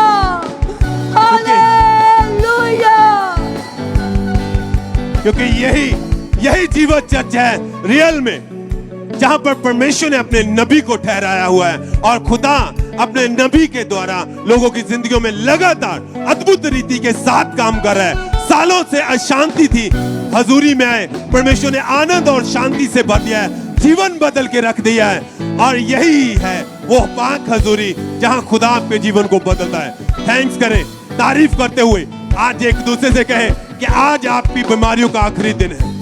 hallelujah. क्योंकि यही जीवन चर्च है रियल में, जहां पर परमेश्वर ने अपने नबी को ठहराया हुआ है और खुदा अपने नबी के द्वारा लोगों की जिंदगियों में लगातार अद्भुत रीति के साथ काम कर रहा है। सालों से अशांति थी, हजूरी में आए, परमेश्वर ने आनंद और शांति से भर दिया है, जीवन बदल के रख दिया है। और यही है वो पाक हजूरी जहां खुदा आपके जीवन को बदलता है। थैंक्स करें, तारीफ करते हुए आज एक दूसरे से कहें कि आज आपकी बीमारियों का आखिरी दिन है।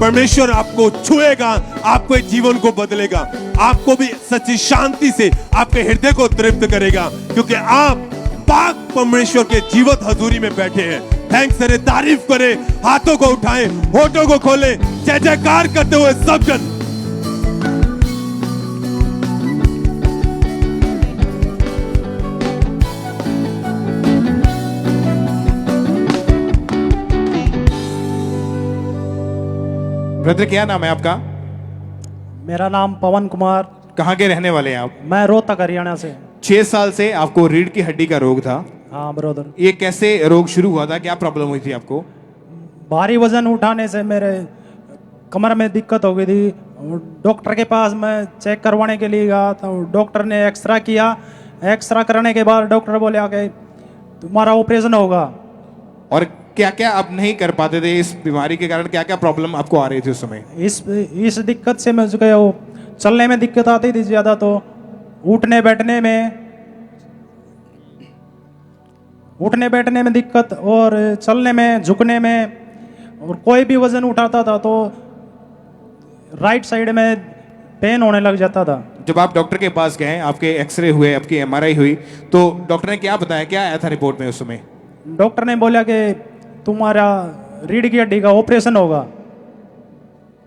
परमेश्वर आपको छुएगा, आपके जीवन को बदलेगा, आपको भी सच्ची शांति से आपके हृदय को तृप्त करेगा, क्योंकि आप पाक परमेश्वर के जीवत हजूरी में बैठे हैं। थैंक्स करें, तारीफ करें, हाथों को उठाएं, होठों को खोलें, जय जयकार करते हुए सब जन। ब्रदर क्या नाम है आपका? मेरा नाम पवन कुमार। कहाँ के रहने वाले हैं आप? मैं रोहतक हरियाणा से। 6 साल से आपको रीढ़ की हड्डी का रोग था। हाँ ब्रदर। ये कैसे रोग शुरू हुआ था? क्या प्रॉब्लम हुई थी आपको? भारी वजन उठाने से मेरे कमर में दिक्कत हो गई थी। डॉक्टर के पास मैं चेक करवाने के लिए गया तो डॉक्टर ने एक्सरा किया। एक्सरा करने के बाद डॉक्टर बोले कि तुम्हारा ऑपरेशन होगा। और क्या क्या आप नहीं कर पाते थे इस बीमारी के कारण? क्या क्या प्रॉब्लम आपको आ रही थी उस समय? इस दिक्कत से मुझे वो चलने में दिक्कत आती थी ज़्यादा, तो उठने बैठने में दिक्कत, और चलने में, झुकने में, और कोई भी वजन उठाता था तो राइट साइड में पेन होने लग जाता था। जब आप डॉक्टर के पास गए, आपके एक्सरे हुए, आपकी एमआरआई हुई, तो डॉक्टर ने क्या बताया, क्या आया था रिपोर्ट में उस समय? डॉक्टर ने बोला कि तुम्हारा रीढ़ की हड्डी का ऑपरेशन होगा।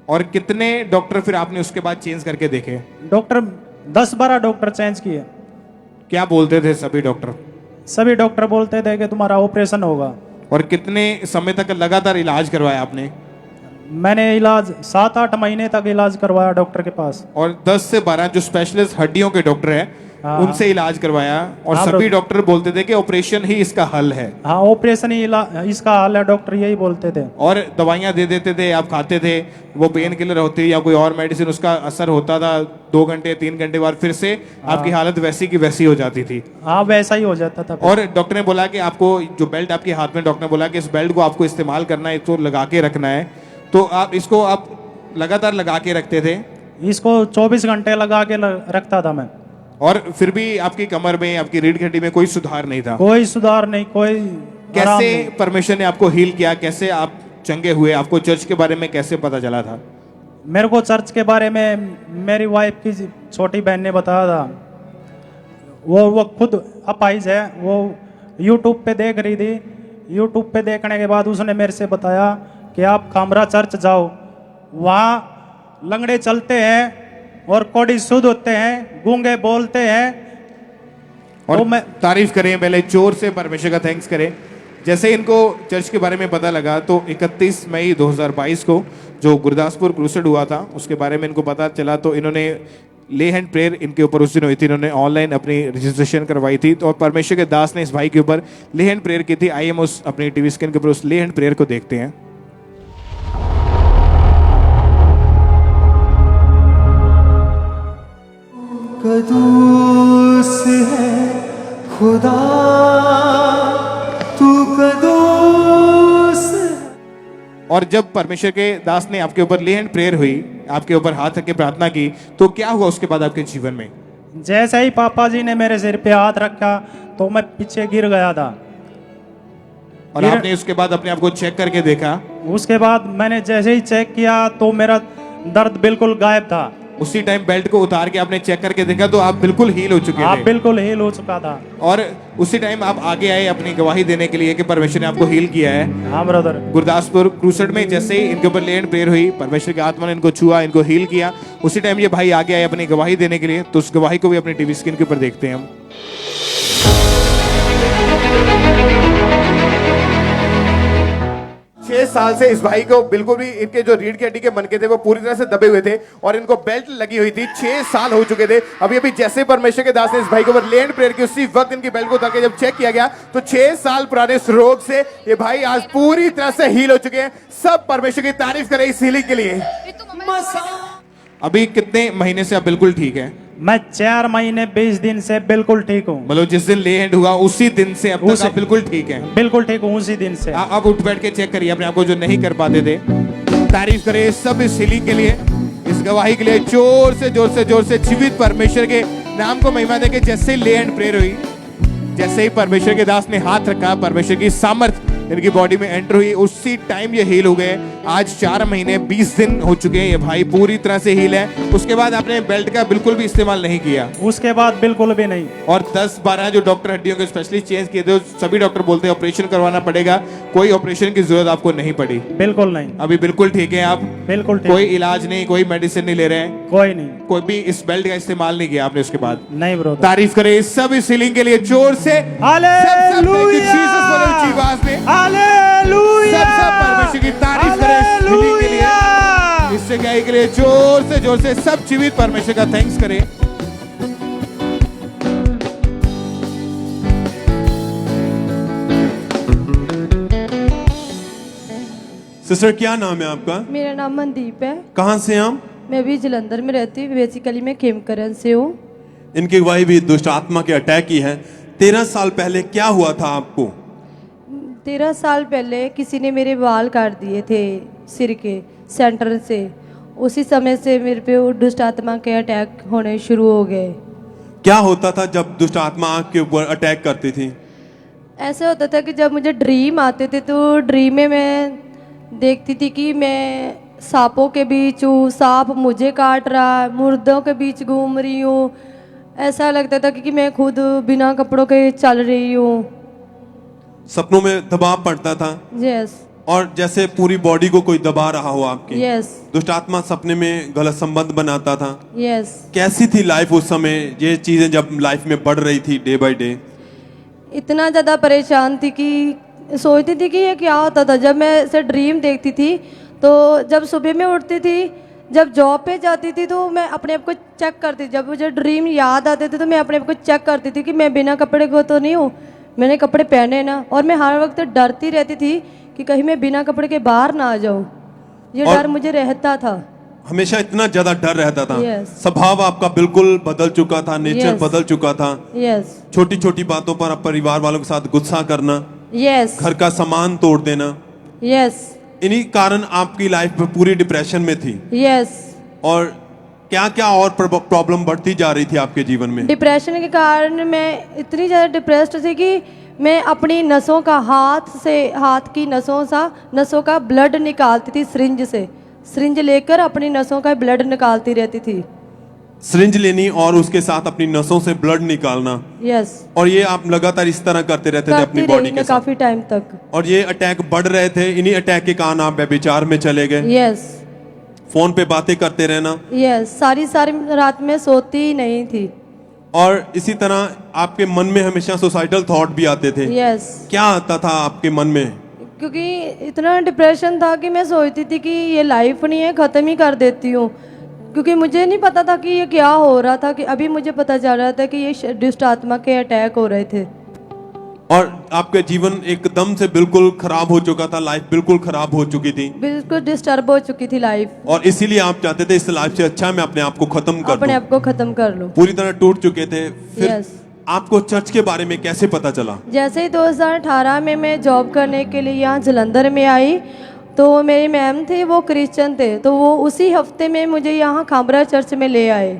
और कितने डॉक्टर फिर आपने उसके बाद चेंज करके देखे? डॉक्टर 10-12 डॉक्टर चेंज किए। क्या बोलते थे सभी डॉक्टर? सभी डॉक्टर बोलते थे कि तुम्हारा ऑपरेशन होगा। और कितने समय तक लगातार इलाज करवाया आपने? मैंने इलाज 7-8 महीने तक इलाज करवाया डॉक्टर के पास। और 10 से 12 जो स्पेशलिस्ट हड्डियों के डॉक्टर हैं, हाँ, उनसे इलाज करवाया, और हाँ, सभी डॉक्टर बोलते थे कि ऑपरेशन ही इसका हल है। हाँ, ऑपरेशन ही इसका हल है, डॉक्टर यही बोलते थे। और दवाइयां दे देते थे, आप खाते थे, वो पेन किलर होती या कोई और मेडिसिन, उसका असर होता था 2 घंटे 3 घंटे बाद फिर से आपकी हालत वैसी की वैसी हो जाती थी। हाँ, वैसा ही हो जाता था। और डॉक्टर ने बोला कि आपको जो बेल्ट आपके हाथ में, डॉक्टर ने बोला कि इस बेल्ट को आपको इस्तेमाल करना है, इसको लगा के रखना है, तो आप इसको आप लगातार लगा के रखते थे? इसको 24 घंटे लगा के रखता था मैं। और फिर भी आपकी कमर में, आपकी रीढ़ की हड्डी में कोई सुधार नहीं था? कोई सुधार नहीं, कोई आराम कैसे नहीं। परमेश्वर ने आपको हील किया? कैसे आप चंगे हुए? आपको चर्च के बारे में कैसे पता चला था? मेरे को चर्च के बारे में मेरी वाइफ की छोटी बहन ने बताया था। वो खुद अपाहिज है, वो यूट्यूब पे देख रही थी। यूट्यूब पे देखने के बाद उसने मेरे से बताया कि आप खामरा चर्च जाओ, वहाँ लंगड़े चलते हैं और कोड़ी शुद्ध होते हैं, गूंगे बोलते हैं। और तो मैं तारीफ करें पहले, जोर से परमेश्वर का थैंक्स करें। जैसे इनको चर्च के बारे में पता लगा, तो 31 मई 2022 को जो गुरदासपुर क्रूसेड हुआ था, उसके बारे में इनको पता चला, तो इन्होंने ले हैंड प्रेयर इनके ऊपर उस दिन हुई थी। इन्होंने ऑनलाइन अपनी रजिस्ट्रेशन करवाई थी, तो और परमेश्वर के दास ने इस भाई के ऊपर ले हैंड प्रेयर की थी। आइए हम उस अपनी टीवी स्क्रीन के ऊपर उस ले हैंड प्रेयर को देखते हैं। कदूस है खुदा, तू कदूस। और जब परमेश्वर के दास ने आपके ऊपर ले हैंड प्रेयर हुई, आपके ऊपर हाथ रख के प्रार्थना की, तो क्या हुआ उसके बाद आपके जीवन में? जैसे ही पापा जी ने मेरे सिर पे हाथ रखा तो मैं पीछे गिर गया था। और आपने उसके बाद अपने आप को चेक करके देखा? उसके बाद मैंने जैसे ही चेक किया तो मेरा दर्द बिल्कुल गायब था। उसी टाइम बेल्ट को उतार के आपने चेक करके देखा तो आप बिल्कुल हील हो चुके आप थे? बिल्कुल हील हो चुका था। और उसी टाइम आप आगे आए अपनी गवाही देने के लिए कि परमेश्वर ने आपको हील किया है। हाँ ब्रदर। गुरदासपुर क्रूसेड में जैसे ही इनके ऊपर ले हैंड प्रेयर हुई, परमेश्वर की आत्मा ने इनको छुआ, इनको हील किया, उसी टाइम ये भाई आगे आए अपनी गवाही देने के लिए। तो उस गवाही को भी अपनी टीवी स्क्रीन के ऊपर देखते हैं हम। 6 साल से इस भाई को बिल्कुल भी इनके जो रीढ़ की हड्डी के मनके थे वो पूरी तरह से दबे हुए थे, और इनको बेल्ट लगी हुई थी। 6 साल हो चुके थे। अभी जैसे परमेश्वर के दास ने इस भाई के ऊपर ले हैंड प्रेयर की, उसी वक्त इनकी बेल्ट को उतार के जब चेक किया गया तो 6 साल पुराने इस रोग से ये भाई आज पूरी तरह से हील हो चुके हैं। सब परमेश्वर की तारीफ करें इस हीलिंग के लिए। अभी कितने महीने से आप बिल्कुल ठीक है? मैं 4 महीने 20 दिन से बिल्कुल ठीक हूँ। मतलब जिस दिन ले हैंड हुआ उसी दिन से अब तक आप बिल्कुल ठीक हैं? बिल्कुल ठीक हूँ उसी दिन से। आप उठ बैठ के चेक करिए अपने आप को, जो नहीं कर पाते थे। तारीफ करें सब इस हीलिंग के लिए, इस गवाही के लिए। जोर से जीवित परमेश्वर के नाम को महिमा देके जैसे ही ले हैंड प्रेयर हुई, जैसे ही परमेश्वर के दास ने हाथ रखा, परमेश्वर की सामर्थ इनकी बॉडी में एंटर हुई, उसी टाइम ये हील हो गए। आज 4 महीने 20 दिन हो चुके हैं, ये भाई पूरी तरह से हील है। उसके बाद आपने बेल्ट का बिल्कुल भी इस्तेमाल नहीं किया? उसके बाद बिल्कुल भी नहीं। और 10-12 जो डॉक्टर हड्डियों के स्पेशलिस्ट चेंज किए थे, सभी डॉक्टर बोलते हैं ऑपरेशन करवाना पड़ेगा, कोई ऑपरेशन की जरूरत आपको नहीं पड़ी? बिल्कुल नहीं। अभी बिल्कुल ठीक है आप? बिल्कुल ठीक। कोई इलाज नहीं, कोई मेडिसिन नहीं ले रहे हैं? कोई नहीं। कोई भी इस बेल्ट का इस्तेमाल नहीं किया आपने उसके बाद? नहीं ब्रो। तारीफ करें सब इस हीलिंग के लिए जोर से। सब परमेश्वर की तारीफ करें इस हीलिंग के लिए, इससे क्या के लिए जोर से सब जीवित परमेश्वर का थैंक्स करें। सिस्टर क्या नाम है आपका? मेरा नाम मनदीप है। कहाँ से आप? मैं भी जलंधर में रहती हूँ, बेसिकली मैं खेमकरन से हूँ। इनकी गवाही भी दुष्ट आत्मा के अटैक की है। 13 साल पहले क्या हुआ था आपको? 13 साल पहले किसी ने मेरे बाल काट दिए थे सिर के सेंटर से। उसी समय से मेरे पे वो दुष्ट आत्मा के अटैक होने शुरू हो गए। क्या होता था जब दुष्ट आत्मा आपके ऊपर अटैक करती थी? ऐसा होता था कि जब मुझे ड्रीम आते थे तो ड्रीम में मैं देखती थी कि मैं सांपों के बीच हूँ, सांप मुझे काट रहा है, मुर्दों के बीच घूम रही हूँ। ऐसा लगता था कि मैं खुद बिना कपड़ों के चल रही हूँ। सपनों में दबाव पड़ता था? यस। और जैसे पूरी बॉडी को कोई दबा रहा हो आपकी? यस। दुष्ट आत्मा सपने में गलत संबंध बनाता था? यस। कैसी थी लाइफ उस समय, ये चीजें जब लाइफ में बढ़ रही थी डे बाय डे? इतना ज़्यादा परेशान थी कि सोचती थी कि ये क्या होता था। जब मैं ऐसे ड्रीम देखती थी तो जब सुबह में उठती थी, जब जॉब पे जाती थी तो मैं अपने आप को चेक करती थी। जब मुझे ड्रीम याद आते थे तो मैं अपने आप को चेक करती थी कि मैं बिना कपड़े को तो नहीं हूँ, मैंने कपड़े पहने ना। और मैं हर वक्त डरती रहती थी कि कहीं मैं बिना कपड़े के बाहर ना आ जाऊँ। ये डर मुझे रहता था, हमेशा इतना ज्यादा डर रहता था। Yes. स्वभाव आपका बिल्कुल बदल चुका था, नेचर Yes. बदल चुका था। यस। छोटी छोटी बातों पर परिवार वालों के साथ गुस्सा करना, यस। घर का सामान तोड़ देना, यस। इन्हीं कारण आपकी लाइफ में पूरी डिप्रेशन में थी। यस। और क्या क्या और प्रॉब्लम बढ़ती जा रही थी आपके जीवन में? डिप्रेशन के कारण मैं इतनी ज़्यादा डिप्रेस्ड थी कि मैं अपनी नसों का हाथ की नसों का ब्लड निकालती थी सिरिंज से। सिरिंज लेकर अपनी नसों का ब्लड निकालती रहती थी। सिरिंज लेनी और उसके साथ अपनी नसों से ब्लड निकालना। यस। और ये आप लगातार इस तरह करते रहते थे अपनी बॉडी के साथ? काफी टाइम तक। और ये अटैक बढ़ रहे थे, इन्हीं अटैक के कारण आप व्यभिचार में चले गए? यस। फोन पे बातें करते रहना? यस। सारी रात में सोती ही नहीं थी। और इसी तरह आपके मन में हमेशा सुसाइडल थॉट भी आते थे? यस। क्या आता था आपके मन में? क्योंकि इतना डिप्रेशन था कि मैं सोचती थी कि ये लाइफ नहीं है, ख़त्म ही कर देती हूँ। क्योंकि मुझे नहीं पता था कि ये क्या हो रहा था, कि अभी मुझे पता चल रहा था कि ये दुष्ट आत्मा के अटैक हो रहे थे। और आपका जीवन एकदम से बिल्कुल खराब हो चुका था, लाइफ बिल्कुल खराब हो चुकी थी, बिल्कुल डिस्टर्ब हो चुकी थी लाइफ। और इसीलिए आप चाहते थे इस लाइफ से अच्छा मैं अपने आप को खत्म कर अपने दूं। आप को खत्म कर लूं। पूरी तरह टूट चुके थे। फिर यस। आपको चर्च के बारे में कैसे पता चला? जैसे ही 2018 में मैं जॉब करने के लिए यहाँ जलंधर में आई तो मेरी मैम थे, वो क्रिश्चियन थे, तो वो उसी हफ्ते में मुझे यहाँ खामरा चर्च में ले आए।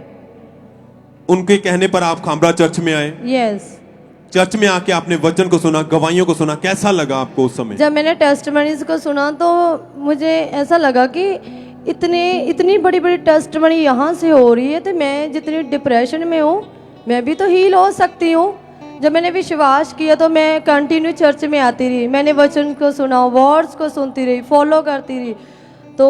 उनके कहने पर आप खामरा चर्च में आए? यस। चर्च में आके आपने वचन को सुना, गवाहियों को सुना, कैसा लगा आपको उस समय? जब मैंने टेस्टमनीज को सुना तो मुझे ऐसा लगा कि इतनी बड़ी बड़ी टेस्टमनी यहाँ से हो रही है, तो मैं जितनी डिप्रेशन में हूँ मैं भी तो हील हो सकती हूँ। जब मैंने विश्वास किया तो मैं कंटिन्यू चर्च में आती रही, मैंने वचन को सुना, वर्ड्स को सुनती रही, फॉलो करती रही, तो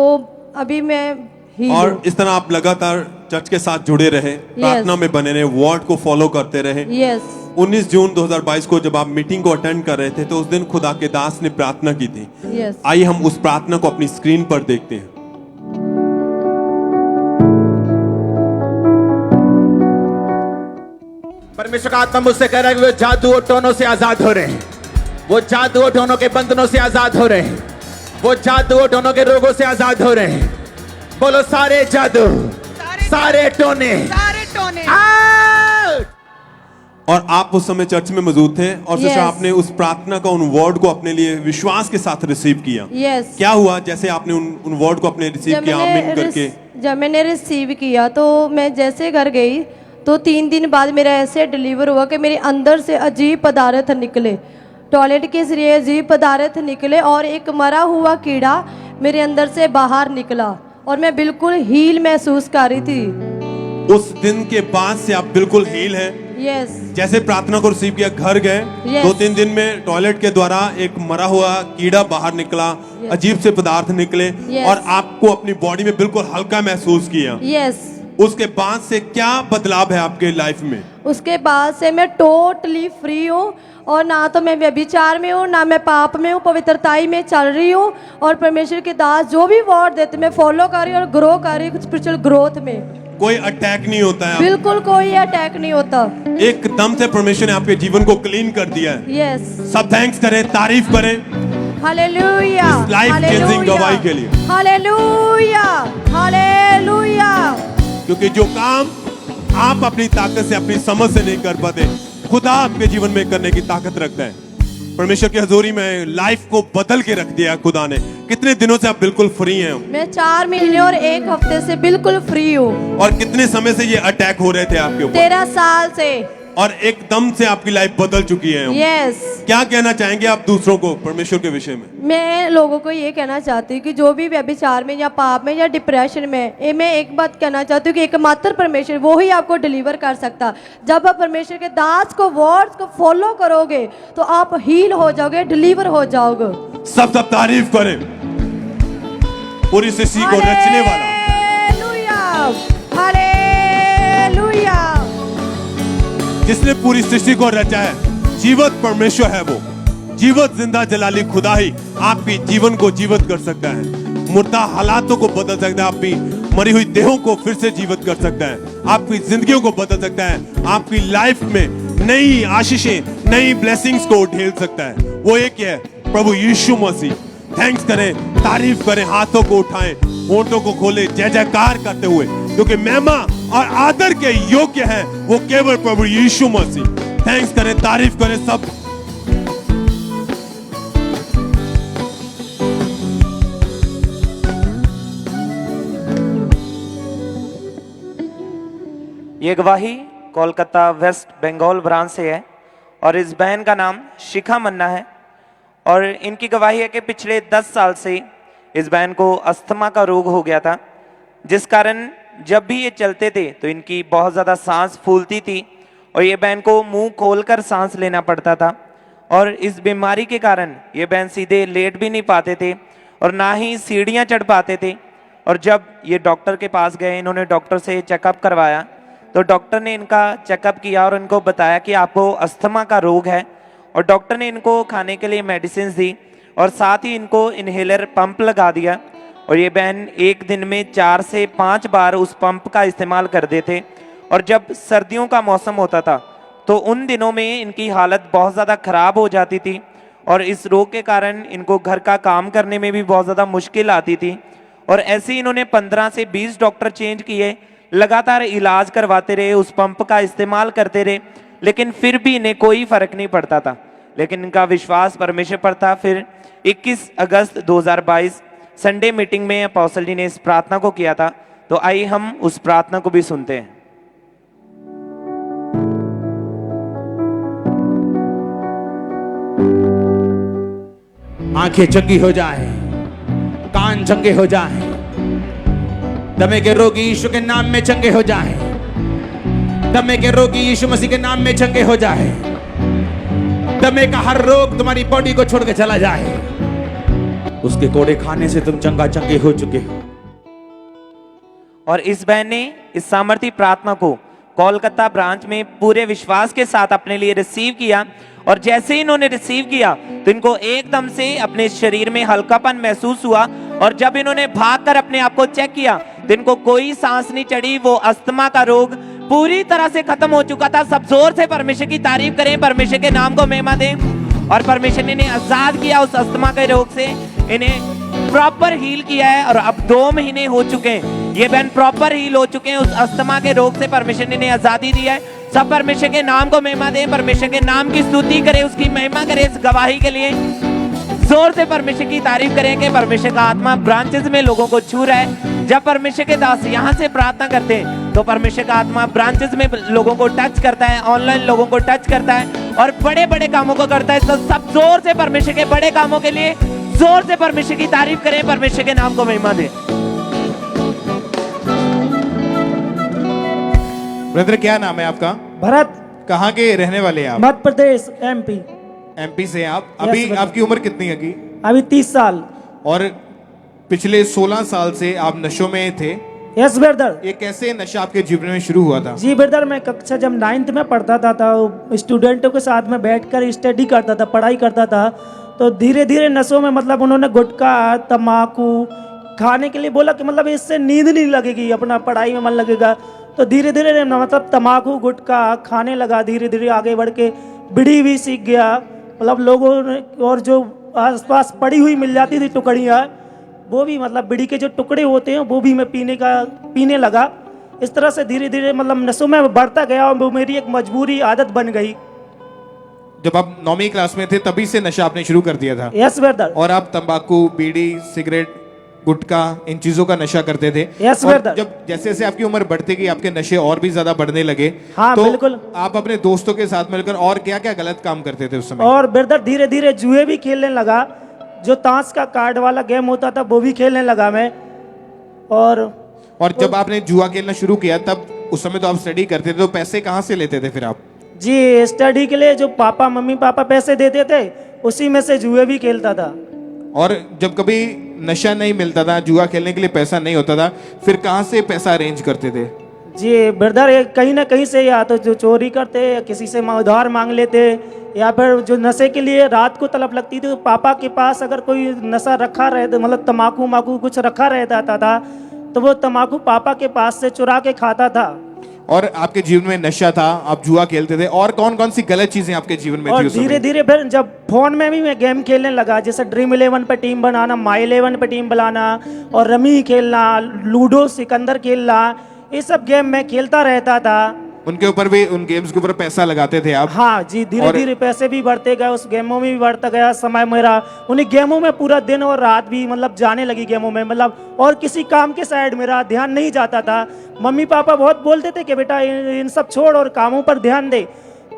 अभी मैं हील और हूँ। इस तरह आप लगातार चर्च के साथ जुड़े रहे, प्रार्थना में बने रहे, वर्ड को फॉलो करते रहे। यस। 19 जून 2022 को जब आप मीटिंग को अटेंड कर रहे थे तो उस दिन खुदा के दास ने प्रार्थना की थी। यस। आइए हम उस प्रार्थना को अपनी स्क्रीन पर देखते हैं। परमेश्वर का आत्मा मुझसे कह रहा है कि वो जादू और टोनों से आजाद हो रहे हैं, वो जादू और टोनों के बंधनों से आजाद हो रहे हैं, वो जादू और टोनों के रोगों से आजाद हो रहे हैं। बोलो सारे जादू, सारे टोने आउट। और आप उस समय चर्च में मौजूद थे और Yes. आपने उस प्रार्थना का, उन वर्ड को अपने लिए विश्वास के साथ रिसीव किया। यस। क्या हुआ जैसे आपने उन वर्ड को अपने रिसीव किया आमीन करके? जब मैंने रिसीव किया तो मैं जैसे घर गई तो 3 दिन बाद मेरा ऐसे डिलीवर हुआ कि मेरे अंदर से अजीब पदार्थ निकले, टॉयलेट के जरिए अजीब पदार्थ निकले और एक मरा हुआ कीड़ा मेरे अंदर से बाहर निकला और मैं बिल्कुल हील महसूस कर रही थी। उस दिन के बाद से आप बिल्कुल हील हैं? यस। जैसे प्रार्थना को रिसीव किया, घर गए, Yes. 2-3 दिन में टॉयलेट के द्वारा एक मरा हुआ कीड़ा बाहर निकला, अजीब से पदार्थ निकले Yes. और आपको अपनी बॉडी में बिल्कुल हल्का महसूस किया। यस। उसके बाद से क्या बदलाव है आपके लाइफ में? उसके बाद से मैं टोटली फ्री हूँ और ना तो मैं व्यभिचार में हूँ, ना मैं पाप में हूँ, पवित्रताई में चल रही हूँ और परमेश्वर के दास जो भी वर्ड देते मैं फॉलो कर रही हूँ और ग्रो कर रही हूँ स्पिरिचुअल ग्रोथ में। कोई अटैक नहीं होता है? बिल्कुल कोई अटैक नहीं होता। एकदम से परमेश्वर ने आपके जीवन को क्लीन कर दिया है। यस। सब थैंक्स करें, तारीफ करें हालेलुया, इस लाइफ चेंजिंग गवाही के लिए। Hallelujah, hallelujah. क्योंकि जो काम आप अपनी ताकत से, अपनी समझ से नहीं कर पाते, खुदा आपके जीवन में करने की ताकत रखता है। परमेश्वर की हजूरी में लाइफ को बदल के रख दिया खुदा ने। कितने दिनों से आप बिल्कुल फ्री हैं? मैं 4 महीने और 1 हफ्ते से बिल्कुल फ्री हूँ। और कितने समय से ये अटैक हो रहे थे आपके ऊपर? 13 साल से। और एकदम से आपकी लाइफ बदल चुकी है। यस। क्या कहना चाहेंगे आप दूसरों को परमेश्वर के विषय में? मैं लोगों को ये कहना चाहती हूँ कि जो भी व्यभिचार में या पाप में या डिप्रेशन में, मैं एक बात कहना चाहती हूँ कि एकमात्र परमेश्वर वो ही आपको डिलीवर कर सकता। जब आप परमेश्वर के दास को, वर्ड्स को फॉलो करोगे तो आप हील हो जाओगे, डिलीवर हो जाओगे। सब तारीफ करें पूरी सृष्टि को रचने वाला। हालेलुया। जिसने पूरी सृष्टि को रचा है, जीवत परमेश्वर है वो। जीवत जिंदा जलाली खुदा ही आपकी जीवन को जीवत कर सकता है, मुर्दा हालातों को बदल सकता है, आपकी मरी हुई देहों को फिर से जीवित कर सकता है, आपकी जिंदगियों को बदल सकता है, आपकी लाइफ में नई आशीषें, नई ब्लेसिंग्स को ढेल सकता है। वो एक है प्रभु यीशु मसीह। थैंक्स करें, तारीफ करें, हाथों को उठाएं, होठों को खोले, जय जयकार करते हुए, क्योंकि महिमा और आदर के योग्य है वो केवल प्रभु यीशु मसीह। थैंक्स करें, तारीफ करें सब। ये गवाही कोलकाता वेस्ट बंगाल ब्रांच से है और इस बहन का नाम शिखा मन्ना है। और इनकी गवाही है कि पिछले 10 साल से इस बहन को अस्थमा का रोग हो गया था, जिस कारण जब भी ये चलते थे तो इनकी बहुत ज़्यादा सांस फूलती थी और ये बहन को मुंह खोलकर सांस लेना पड़ता था। और इस बीमारी के कारण ये बहन सीधे लेट भी नहीं पाते थे और ना ही सीढ़ियाँ चढ़ पाते थे। और जब ये डॉक्टर के पास गए, इन्होंने डॉक्टर से चेकअप करवाया तो डॉक्टर ने इनका चेकअप किया और इनको बताया कि आपको अस्थमा का रोग है। और डॉक्टर ने इनको खाने के लिए मेडिसिन दी और साथ ही इनको इन्हेलर पंप लगा दिया। और ये बहन एक दिन में 4 से 5 बार उस पंप का इस्तेमाल करते थे। और जब सर्दियों का मौसम होता था तो उन दिनों में इनकी हालत बहुत ज़्यादा ख़राब हो जाती थी और इस रोग के कारण इनको घर का काम करने में भी बहुत ज़्यादा मुश्किल आती थी। और ऐसे ही इन्होंने 15 से 20 डॉक्टर चेंज किए, लगातार इलाज करवाते रहे, उस पंप का इस्तेमाल करते रहे, लेकिन फिर भी इन्हें कोई फर्क नहीं पड़ता था। लेकिन इनका विश्वास परमेश्वर पर था। फिर 21 अगस्त 2022 संडे मीटिंग में अपोस्टल जी ने इस प्रार्थना को किया था। तो आइए हम उस प्रार्थना को भी सुनते हैं। आंखें चंगी हो जाए, कान चंगे हो जाए, दमे के रोगी यीशु के नाम में चंगे हो जाए, दमे के रोगी यीशु मसीह के नाम में चंगे हो जाए, दमे का हर रोग तुम्हारी बॉडी को छोड़ के चला जाए। उसके कोड़े खाने से तुम चंगा चंगे हो चुके हो। और इस बहन ने इस सामर्थी प्रार्थना को कोलकाता ब्रांच में पूरे विश्वास के साथ अपने लिए रिसीव किया। और जैसे ही इन्होंने रिसीव किया तो इनको एकदम से अपने शरीर में हल्कापन महसूस हुआ। और जब इन्होंने भागकर अपने आप को चेक किया तो इनको कोई सांस नहीं चढ़ी। वो अस्थमा का रोग पूरी तरह से खत्म हो चुका था। सब जोर से परमेश्वर की तारीफ करें, परमेश्वर के नाम को महिमा दें। और परमेश्वर ने इन्हें आजाद किया उस अस्थमा के रोग से, इन्हें प्रॉपर हील किया है। और अब 2 महीने हो चुके हैं, ये बहन प्रॉपर हील हो चुके हैं उस अस्थमा के रोग से। परमेश्वर ने इन्हें आजादी दी है। सब परमेश्वर के नाम को महिमा दें, परमेश्वर के नाम की स्तुति करें, उसकी महिमा करें। इस गवाही के लिए जोर से परमेश्वर की तारीफ करें कि परमेश्वर का आत्मा ब्रांचेस में लोगों को छू रहा है। जब परमेश्वर के दास यहाँ से प्रार्थना करते हैं तो परमेश्वर का आत्मा ब्रांचेस में लोगों को टच करता है, ऑनलाइन लोगों को टच करता है और बड़े बड़े कामों को करता है। तो सब जोर से परमेश्वर के बड़े कामों के लिए जोर से परमेश्वर की तारीफ करें, परमेश्वर के नाम को महिमा दें। ब्रदर क्या नाम है आपका? भरत। कहाँ के रहने वाले हैं आप? मध्य प्रदेश, एमपी। एमपी से आप? अभी आपकी उम्र कितनी है? अभी 30 साल। और पिछले 16 साल से आप नशों में थे? Yes brother. ये कैसे नशा आपके जीवन में शुरू हुआ था? जी ब्रदर, मैं कक्षा जब 9th में पढ़ता था तो स्टूडेंटों के साथ में बैठकर स्टडी करता था, पढ़ाई करता था। तो धीरे धीरे नशों में मतलब उन्होंने गुटखा, तम्बाकू खाने के लिए बोला कि मतलब इससे नींद नहीं लगेगी, अपना पढ़ाई में मन लगेगा। तो धीरे धीरे मतलब तम्बाकू गुटखा खाने लगा। धीरे धीरे आगे बढ़ के बीड़ी भी सीख गया। मतलब लोगों ने और जो आसपास पड़ी हुई मिल जाती थी टुकड़ियाँ, वो भी मतलब बीड़ी के जो टुकड़े होते हैं वो भी मैं पीने लगा। इस तरह से धीरे धीरे मतलब नशों में बढ़ता गया और वो मेरी एक मजबूरी आदत बन गई। जब आप 9वीं क्लास में थे तभी से नशा आपने शुरू कर दिया था। Yes brother. और आप तंबाकू, बीड़ी, सिगरेट, गुटखा, इन चीजों का नशा करते थे। यस और ब्रदर। जब जैसे जैसे आपकी उम्र बढ़ती गई आपके नशे और भी ज्यादा बढ़ने लगे। हाँ, तो बिल्कुल। आप अपने दोस्तों के साथ मिलकर और क्या क्या गलत काम करते थे उस समय? और ब्रदर धीरे धीरे जुए भी खेलने लगा, जो ताश का कार्ड वाला गेम होता था वो भी खेलने लगा मैं। और जब आपने जुआ खेलना शुरू किया तब उस समय तो आप स्टडी करते थे, तो पैसे कहाँ से लेते थे फिर आप? जी, स्टडी के लिए जो मम्मी पापा पैसे देते थे उसी में से जुए भी खेलता था। और जब कभी नशा नहीं मिलता था, जुआ खेलने के लिए पैसा नहीं होता था, फिर कहाँ से पैसा अरेंज करते थे? जी ब्रदर, कहीं ना कहीं से या तो जो चोरी करते या किसी से उधार मांग लेते, या फिर जो नशे के लिए रात को तलब लगती थी तो पापा के पास अगर कोई नशा रखा रहता, मतलब तम्बाकू माकू कुछ रखा रहता था तो वो तम्बाकू पापा के पास से चुरा के खाता था। और आपके जीवन में नशा था, आप जुआ खेलते थे, और कौन कौन सी गलत चीजें आपके जीवन में थी और उस समय? धीरे धीरे फिर जब फोन में भी मैं गेम खेलने लगा, जैसे ड्रीम 11 पे टीम बनाना, माई 11 पे टीम बनाना, और रमी खेलना, लूडो, सिकंदर खेलना, ये सब गेम मैं खेलता रहता था। उनके ऊपर भी, उन गेम्स के ऊपर पैसा लगाते थे आप? हाँ जी, धीरे धीरे पैसे भी बढ़ते गए, उस गेमों में भी बढ़ता गया समय मेरा। उन्हीं गेमों में पूरा दिन और रात भी मतलब जाने लगी गेमों में, मतलब और किसी काम के साइड मेरा ध्यान नहीं जाता था। मम्मी पापा बहुत बोलते थे कि बेटा इन सब छोड़ और कामों पर ध्यान दे,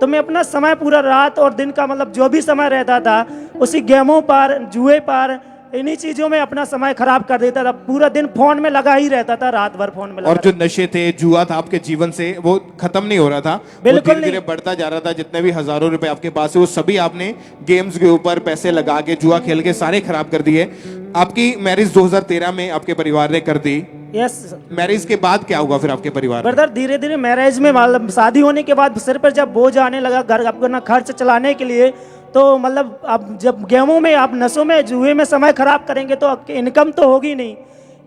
तो मैं अपना समय पूरा रात और दिन का मतलब जो भी समय रहता था उसी गेमों पर, जुए पर, इन्हीं चीजों में अपना समय खराब कर देता था। पूरा दिन फोन में लगा ही रहता था, रात भर फोन में लगा। और जो नशे थे, जुआ था आपके जीवन से, वो खत्म नहीं हो रहा था, बिल्कुल धीरे धीरे बढ़ता जा रहा था। जितने भी हजारों रुपए आपके पास है वो सभी आपने गेम्स के ऊपर पैसे लगा के, जुआ खेल के सारे खराब कर दिए। आपकी मैरिज 2013 में आपके परिवार ने कर दी। यस। मैरिज के बाद क्या हुआ फिर आपके परिवार में? ब्रदर धीरे धीरे मैरिज में मतलब शादी होने के बाद सिर पर जब बोझ आने लगा घर अपना खर्च चलाने के लिए, तो मतलब अब जब गेमों में, आप नशों में, जुए में समय खराब करेंगे तो इनकम तो होगी नहीं।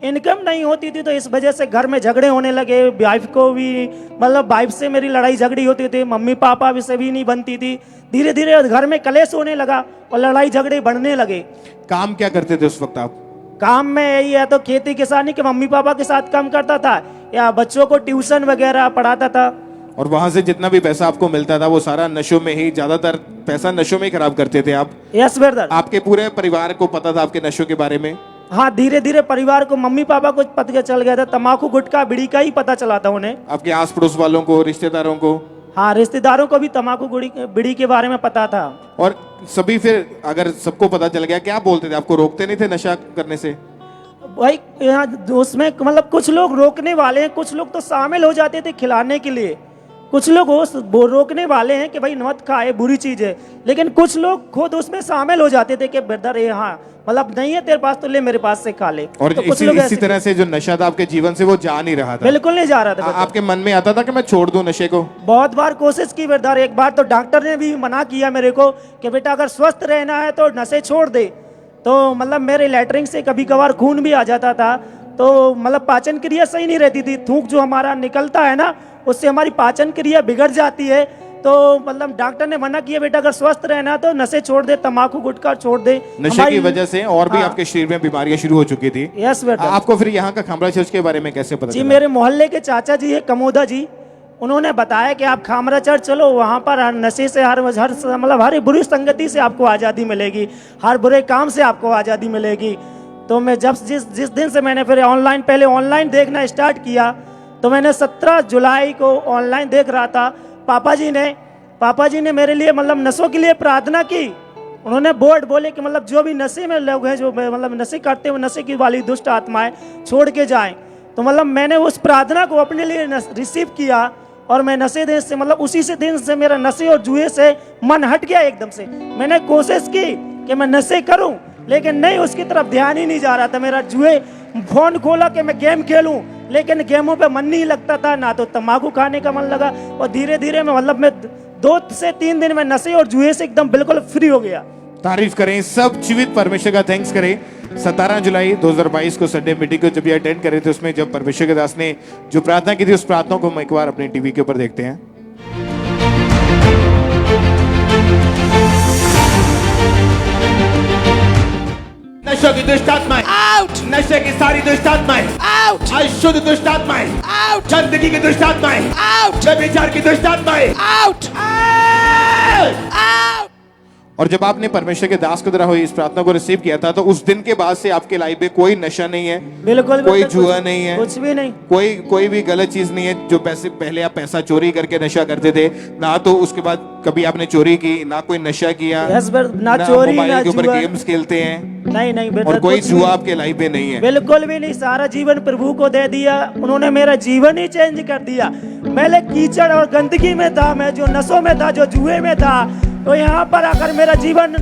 इनकम नहीं होती थी तो इस वजह से घर में झगड़े होने लगे। वाइफ को भी, मतलब वाइफ से मेरी लड़ाई झगड़ी होती थी, मम्मी पापा भी से भी नहीं बनती थी। धीरे धीरे घर में कलेश होने लगा और लड़ाई झगड़े बढ़ने लगे। काम क्या करते थे उस वक्त आप? काम में यही है तो खेती किसानी के मम्मी पापा के साथ काम करता था, या बच्चों को ट्यूशन वगैरह पढ़ाता था। और वहां से जितना भी पैसा आपको मिलता था वो सारा नशों में ही, ज्यादातर पैसा नशों में ही खराब करते थे आप? Yes brother. आपके पूरे परिवार को पता था आपके नशों के बारे में? हाँ, धीरे धीरे परिवार को, मम्मी पापा को पता चल गया था, तम्बाकू गुटखा बीड़ी का ही पता चला था उन्हें। आपके आस पड़ोस वालों को, रिश्तेदारों को? हाँ, रिश्तेदारों को भी तम्बाकू बीड़ी के बारे में पता था। और सभी फिर अगर सबको पता चल गया, क्या बोलते थे? आपको रोकते नहीं थे नशा करने से? भाई यहाँ उसमें मतलब कुछ लोग रोकने वाले हैं, कुछ लोग तो शामिल हो जाते थे खिलाने के लिए। कुछ लोग वो रोकने वाले हैं कि भाई मत खाए, बुरी चीज है, लेकिन कुछ लोग खुद उसमें शामिल हो जाते थे कि ब्रदर ये हाँ मतलब नहीं है तेरे पास तो ले, मेरे पास से खा ले। और तो इसी तरह से जो नशा था आपके जीवन से वो जा नहीं रहा था? बिल्कुल नहीं जा रहा था। आपके मन में आता था कि मैं छोड़ दूं नशे को? बहुत बार कोशिश की ब्रदर। एक बार तो डॉक्टर ने भी मना किया मेरे को कि बेटा अगर स्वस्थ रहना है तो नशे छोड़ दे। तो मतलब मेरे लैटरिन से कभी कभार खून भी आ जाता था, तो मतलब पाचन क्रिया सही नहीं रहती थी। थूक जो हमारा निकलता है ना, उससे हमारी पाचन क्रिया बिगड़ जाती है। तो मतलब डॉक्टर ने मना किया बेटा अगर स्वस्थ रहना तो नशे छोड़ दे, तम्बाकू गुटखा छोड़ दे। नशे की वजह से और भी आपके शरीर में बीमारियां शुरू हो चुकी थी। यस बेटा। आपको फिर यहाँ का खामरा चर्च के बारे में कैसे पता जी चला? मेरे मोहल्ले के चाचा जी है कमोदा जी, उन्होंने बताया कि आप खामरा चर्च चलो, वहाँ पर नशे से हर बुरी संगति से आपको आज़ादी मिलेगी, हर बुरे काम से आपको आज़ादी मिलेगी। तो मैं जब जिस दिन से मैंने फिर पहले ऑनलाइन देखना स्टार्ट किया, तो मैंने 17 जुलाई को ऑनलाइन देख रहा था। पापा जी ने मेरे लिए मतलब नशों के लिए प्रार्थना की। उन्होंने बोर्ड बोले कि मतलब जो भी नशे में लोग हैं, जो मतलब नशे करते हुए, नशे की वाली दुष्ट आत्माएं छोड़ के जाएं। तो मतलब मैंने उस प्रार्थना को अपने लिए रिसीव किया और मैं नशे दिन से मतलब उसी से दिन से मेरा नशे और जुए से मन हट गया एकदम से। मैंने कोशिश की कि मैं नशे करूं, लेकिन नहीं, उसकी तरफ ध्यान ही नहीं जा रहा था मेरा। जुए फोन खोला कि मैं गेम खेलूं, लेकिन गेमों पे मन नहीं लगता था, ना तो तम्बाकू खाने का मन लगा। और धीरे धीरे मैं मतलब मैं 2 से 3 दिन में नशे और जुए से एकदम बिल्कुल फ्री हो गया। तारीफ करें सब जीवित परमेश्वर का, थैंक्स करें। 17 जुलाई 2022 को संडे मीटिंग को जब ये अटेंड करे थे, उसमें जब परमेश्वर के दास ने जो प्रार्थना की थी, उस प्रार्थना को हम एक बार अपने टीवी के ऊपर देखते हैं। नशे की दुष्ट आत्माएं आउट, नशे की सारी दुष्ट आत्माएं आउट, अशुद्ध दुष्ट आत्माएं आउट, गंदगी की दुष्ट आत्माएं आउट, व्यभिचार की दुष्ट आत्माएं आउट, आउट। और जब आपने परमेश्वर के दास की तरह हुई इस प्रार्थना को रिसीव किया था, तो उस दिन के बाद से आपके लाइफ में कोई नशा नहीं है, बिल्कुल कोई बिल्कुल, जुआ कुछ- नहीं है, कुछ भी नहीं। कोई भी गलत चीज नहीं है। जो पैसे पहले आप पैसा चोरी करके नशा करते थे, ना तो उसके बाद कभी आपने चोरी की, ना कोई नशा किया, Yes, ना चोरी, मोबाइल ना के ऊपर जुआ। गेम्स खेलते हैं, नहीं नहीं और ब्रदर, कोई कुछ जुआ नहीं। आपके लाइफ में नहीं है। बिल्कुल भी नहीं, सारा जीवन प्रभु को दे दिया। उन्होंने मेरा जीवन ही चेंज कर दिया। पहले कीचड़ और गंदगी में था, मैं जो नशों में था, जो जुए में था, तो यहाँ पर आकर मेरा जीवन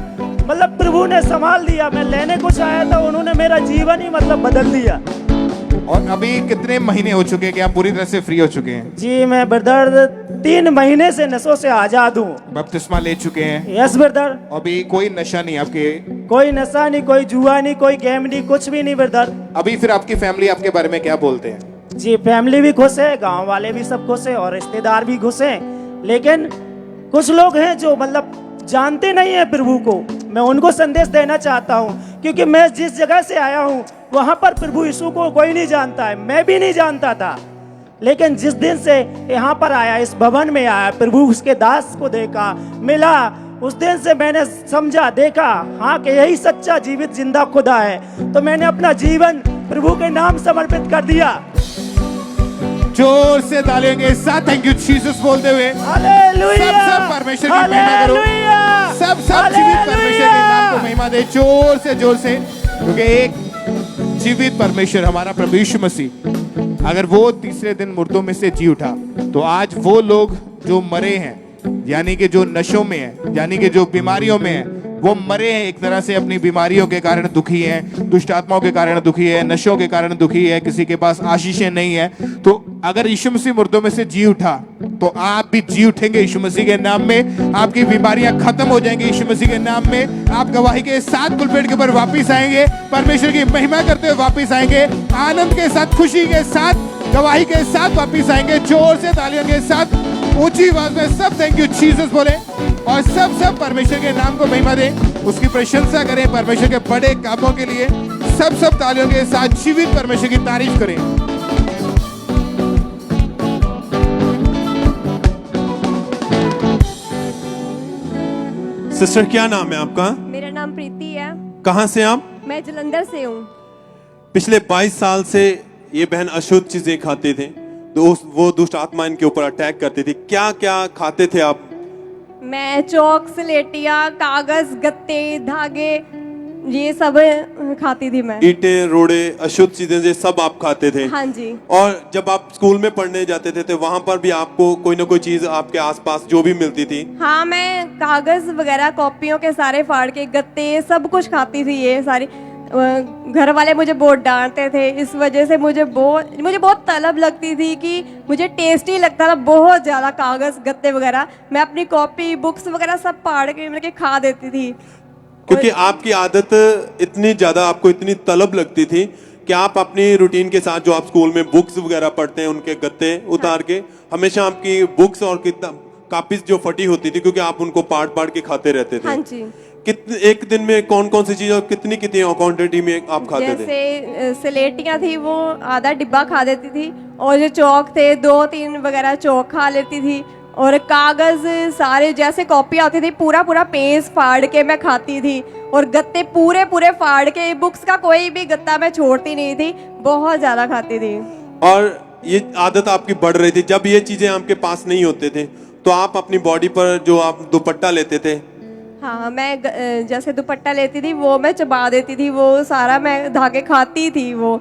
मतलब प्रभु ने संभाल दिया। मैं लेने कुछ आया था, उन्होंने मेरा जीवन ही मतलब बदल दिया। और अभी कितने महीने हो चुके हैं कि आप पूरी तरह से फ्री हो चुके हैं? जी मैं ब्रदर 3 महीने से नशों से आजाद हूँ। बपतिस्मा ले चुके हैं? Yes brother. अभी कोई नशा नहीं आपके? कोई नशा नहीं, कोई जुआ नहीं, कोई गेम नहीं, कुछ भी नहीं ब्रदर। अभी फिर आपकी फैमिली आपके बारे में क्या बोलते हैं? जी फैमिली भी खुश है, गांव वाले भी सब खुश है और रिश्तेदार भी खुश हैं। लेकिन कुछ लोग हैं जो मतलब जानते नहीं है प्रभु को। मैं उनको संदेश देना चाहता हूँ, क्योंकि मैं जिस जगह से आया हूँ वहाँ पर प्रभु यीशु को कोई नहीं जानता है, मैं भी नहीं जानता था। लेकिन जिस दिन से यहाँ पर आया, इस भवन में आया, प्रभु उसके दास को देखा, मिला, उस दिन से मैंने समझा, देखा हाँ कि यही सच्चा जीवित जिंदा खुदा है। तो मैंने अपना जीवन प्रभु के नाम समर्पित कर दिया। जोर से तालियों के साथ थैंक यू जीसस बोलते हुए हालेलुया, सब परमेश्वर की महिमा करो। सब जीवित परमेश्वर के नाम को महिमा दे जोर से, क्योंकि एक जीवित परमेश्वर हमारा प्रभु यीशु मसीह, अगर वो तीसरे दिन मुर्दों में से जी उठा, तो आज वो लोग जो मरे हैं, यानी कि जो नशों में है, यानी कि जो बीमारियों में है, वो मरे हैं एक तरह से, अपनी बीमारियों के कारण दुखी हैं, दुष्ट आत्माओं के कारण दुखी है, नशों के कारण दुखी है, किसी के पास आशीषें नहीं है। तो अगर यीशु मसीह मुर्दों में से जी उठा, तो आप भी जी उठेंगे यीशु मसीह के नाम में। आपकी बीमारियां खत्म हो जाएंगी यीशु मसीह के नाम में। आप गवाही के साथ पुलपेट के ऊपर वापिस आएंगे, परमेश्वर की महिमा करते हुए वापिस आएंगे, आनंद के साथ, खुशी के साथ, गवाही के साथ वापिस आएंगे। जोर से तालियों के साथ, ऊंची आवाज में सब थैंक यू जीसस बोले, और सब परमेश्वर के नाम को महिमा दें, उसकी प्रशंसा करें, परमेश्वर के बड़े कामों के लिए सब तालियों के साथ जीवित परमेश्वर की तारीफ करें। सिस्टर क्या नाम है आपका? मेरा नाम प्रीति है। कहाँ से आप? मैं जलंधर से हूँ। पिछले 22 साल से ये बहन अशुद्ध चीजें खाते थे, तो वो दुष्ट आत्मा इनके ऊपर अटैक करती थी। क्या क्या खाते थे आप? मैं चौक, स्लेटिया, कागज, गत्ते, धागे, ये सब खाती थी मैं। ईंटें, रोड़े, अशुद्ध चीजें ये सब आप खाते थे? हाँ जी। और जब आप स्कूल में पढ़ने जाते थे तो वहां पर भी आपको कोई ना कोई चीज आपके आसपास जो भी मिलती थी? हाँ, मैं कागज वगैरह, कॉपियों के सारे फाड़ के, गत्ते, सब कुछ खाती थी। ये सारी घर वाले मुझे बहुत डांटते थे, इस वजह से मुझे बहुत तलब लगती थी कि मुझे टेस्टी लगता था बहुत ज़्यादा कागज़, गत्ते वगैरह। मैं अपनी कॉपी, बुक्स वगैरह सब फाड़ के मतलब कि खा देती थी, क्योंकि आपकी आदत इतनी ज्यादा, आपको इतनी तलब लगती थी कि आप अपनी रूटीन के साथ जो आप स्कूल में बुक्स वगैरह पढ़ते हैं, उनके गत्ते उतार के हमेशा आपकी बुक्स और कापी जो फटी होती थी, क्योंकि आप उनको पाड़ के खाते रहते थे। हाँ जी। कितने एक दिन में कौन कौन सी चीज और कितनी क्वांटिटी में आप खाते थे? जैसे स्लेटियाँ थी वो आधा डिब्बा खा देती थी, और जो चौक थे 2-3 वगैरह चौक खा लेती थी, और कागज सारे जैसे कॉपी आती थी पूरा पेज फाड़ के मैं खाती थी, और गत्ते पूरे फाड़ के, बुक्स का कोई भी गत्ता मैं छोड़ती नहीं थी, बहुत ज्यादा खाती थी। और ये आदत आपकी बढ़ रही थी। जब ये चीजें आपके पास नहीं होते थे तो आप अपनी बॉडी पर जो आप दुपट्टा लेते थे? हाँ, मैं जैसे दुपट्टा लेती थी वो मैं चबा देती थी, वो सारा मैं धागे खाती थी वो।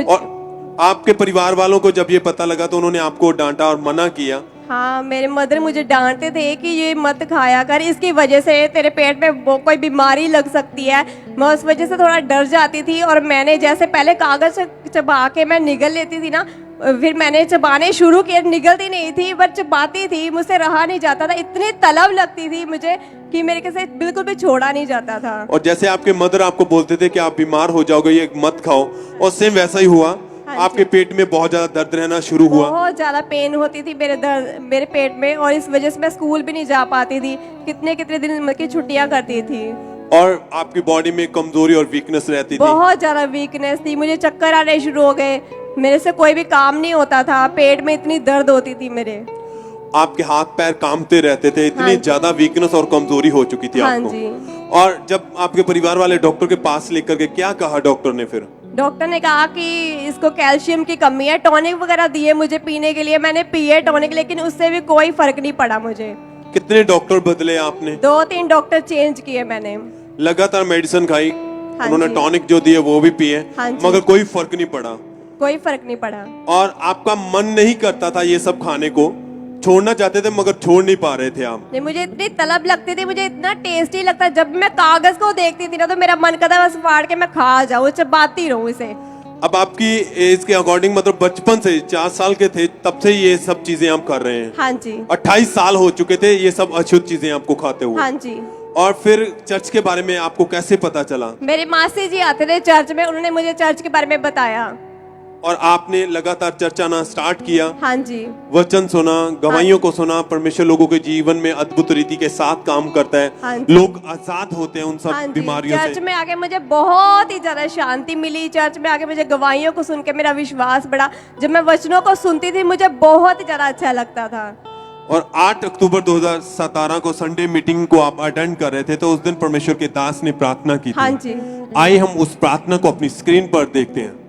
और आपके परिवार वालों को जब ये पता लगा तो उन्होंने आपको डांटा और मना किया? हाँ, मेरे मदर मुझे डांटते थे कि ये मत खाया कर, इसकी वजह से तेरे पेट में कोई बीमारी लग सकती है। मैं उस वजह से थोड़ा डर जाती थी, और मैंने जैसे पहले कागज चबा के मैं निगल लेती थी ना, फिर मैंने चबाने शुरू किए, निगलती नहीं थी बट चबाती थी, मुझसे रहा नहीं जाता था, इतनी तलब लगती थी मुझे कि मेरे से बिल्कुल भी छोड़ा नहीं जाता था। और जैसे आपके मदर आपको बोलते थे कि आप बीमार हो जाओगे, ये मत खाओ, और सेम वैसा ही हुआ? आपके पेट में बहुत ज्यादा दर्द रहना शुरू हुआ? बहुत ज्यादा पेन होती थी मेरे पेट में, और इस वजह से मैं स्कूल भी नहीं जा पाती थी, कितने दिन की छुट्टियां करती थी। और आपकी बॉडी में कमजोरी और वीकनेस रहती थी? बहुत ज्यादा वीकनेस थी, मुझे चक्कर आने शुरू हो गए, मेरे से कोई भी काम नहीं होता था, पेट में इतनी दर्द होती थी मेरे। आपके हाथ पैर कांपते रहते थे, इतनी हाँ जी। ज्यादा वीकनेस और कमजोरी हो चुकी थी हाँ आपको। जी। और जब आपके परिवार वाले डॉक्टर के पास लेकर के, क्या कहा डॉक्टर ने फिर? डॉक्टर ने कहा कि इसको कैल्शियम की कमी है, टॉनिक वगैरह दिए मुझे पीने के लिए, मैंने पिए टॉनिक, लेकिन उससे भी कोई फर्क नहीं पड़ा मुझे। कितने डॉक्टर बदले आपने? 2-3 डॉक्टर चेंज किए मैंने। लगातार मेडिसिन खाई, हाँ उन्होंने जी। टॉनिक जो दिए वो भी पिए, हाँ जी। मगर कोई फर्क नहीं पड़ा। कोई फर्क नहीं पड़ा। और आपका मन नहीं करता था ये सब खाने को, छोड़ना चाहते थे मगर छोड़ नहीं पा रहे थे आप? नहीं, मुझे इतनी तलब लगती थी, मुझे इतना टेस्टी लगता, जब मैं कागज को देखती थी ना तो मेरा मन करता बस फाड़ के मैं खा जाऊं, चबाती रहूं इसे। अब आपकी एज के अकॉर्डिंग, मतलब बचपन से 4 साल के थे तब से ये सब चीजें आप कर रहे हैं? हाँ जी। 28 साल हो चुके थे ये सब अशुद्ध चीजें आपको खाते हुए? हाँ जी। और फिर चर्च के बारे में आपको कैसे पता चला? मेरे मासी जी आते थे चर्च में, उन्होंने मुझे चर्च के बारे में बताया। और आपने लगातार चर्च आना स्टार्ट किया? हाँ जी। वचन सुना, गवाहियों को सुना, परमेश्वर लोगों के जीवन में अद्भुत रीति के साथ काम करता है। हाँ जी। लोग आजाद होते हैं उन सब हाँ जी। बीमारियों चर्च से। में आके मुझे बहुत ही ज्यादा शांति मिली, चर्च में आके मुझे गवाहियों को सुन के मेरा विश्वास बढ़ा, जब मैं वचनों को सुनती थी मुझे बहुत ही ज्यादा अच्छा लगता था। और 8 अक्टूबर 2017 को संडे मीटिंग को आप अटेंड कर रहे थे, तो उस दिन परमेश्वर के दास ने प्रार्थना की थी। हाँ जी। आइए हम उस प्रार्थना को अपनी स्क्रीन पर देखते हैं।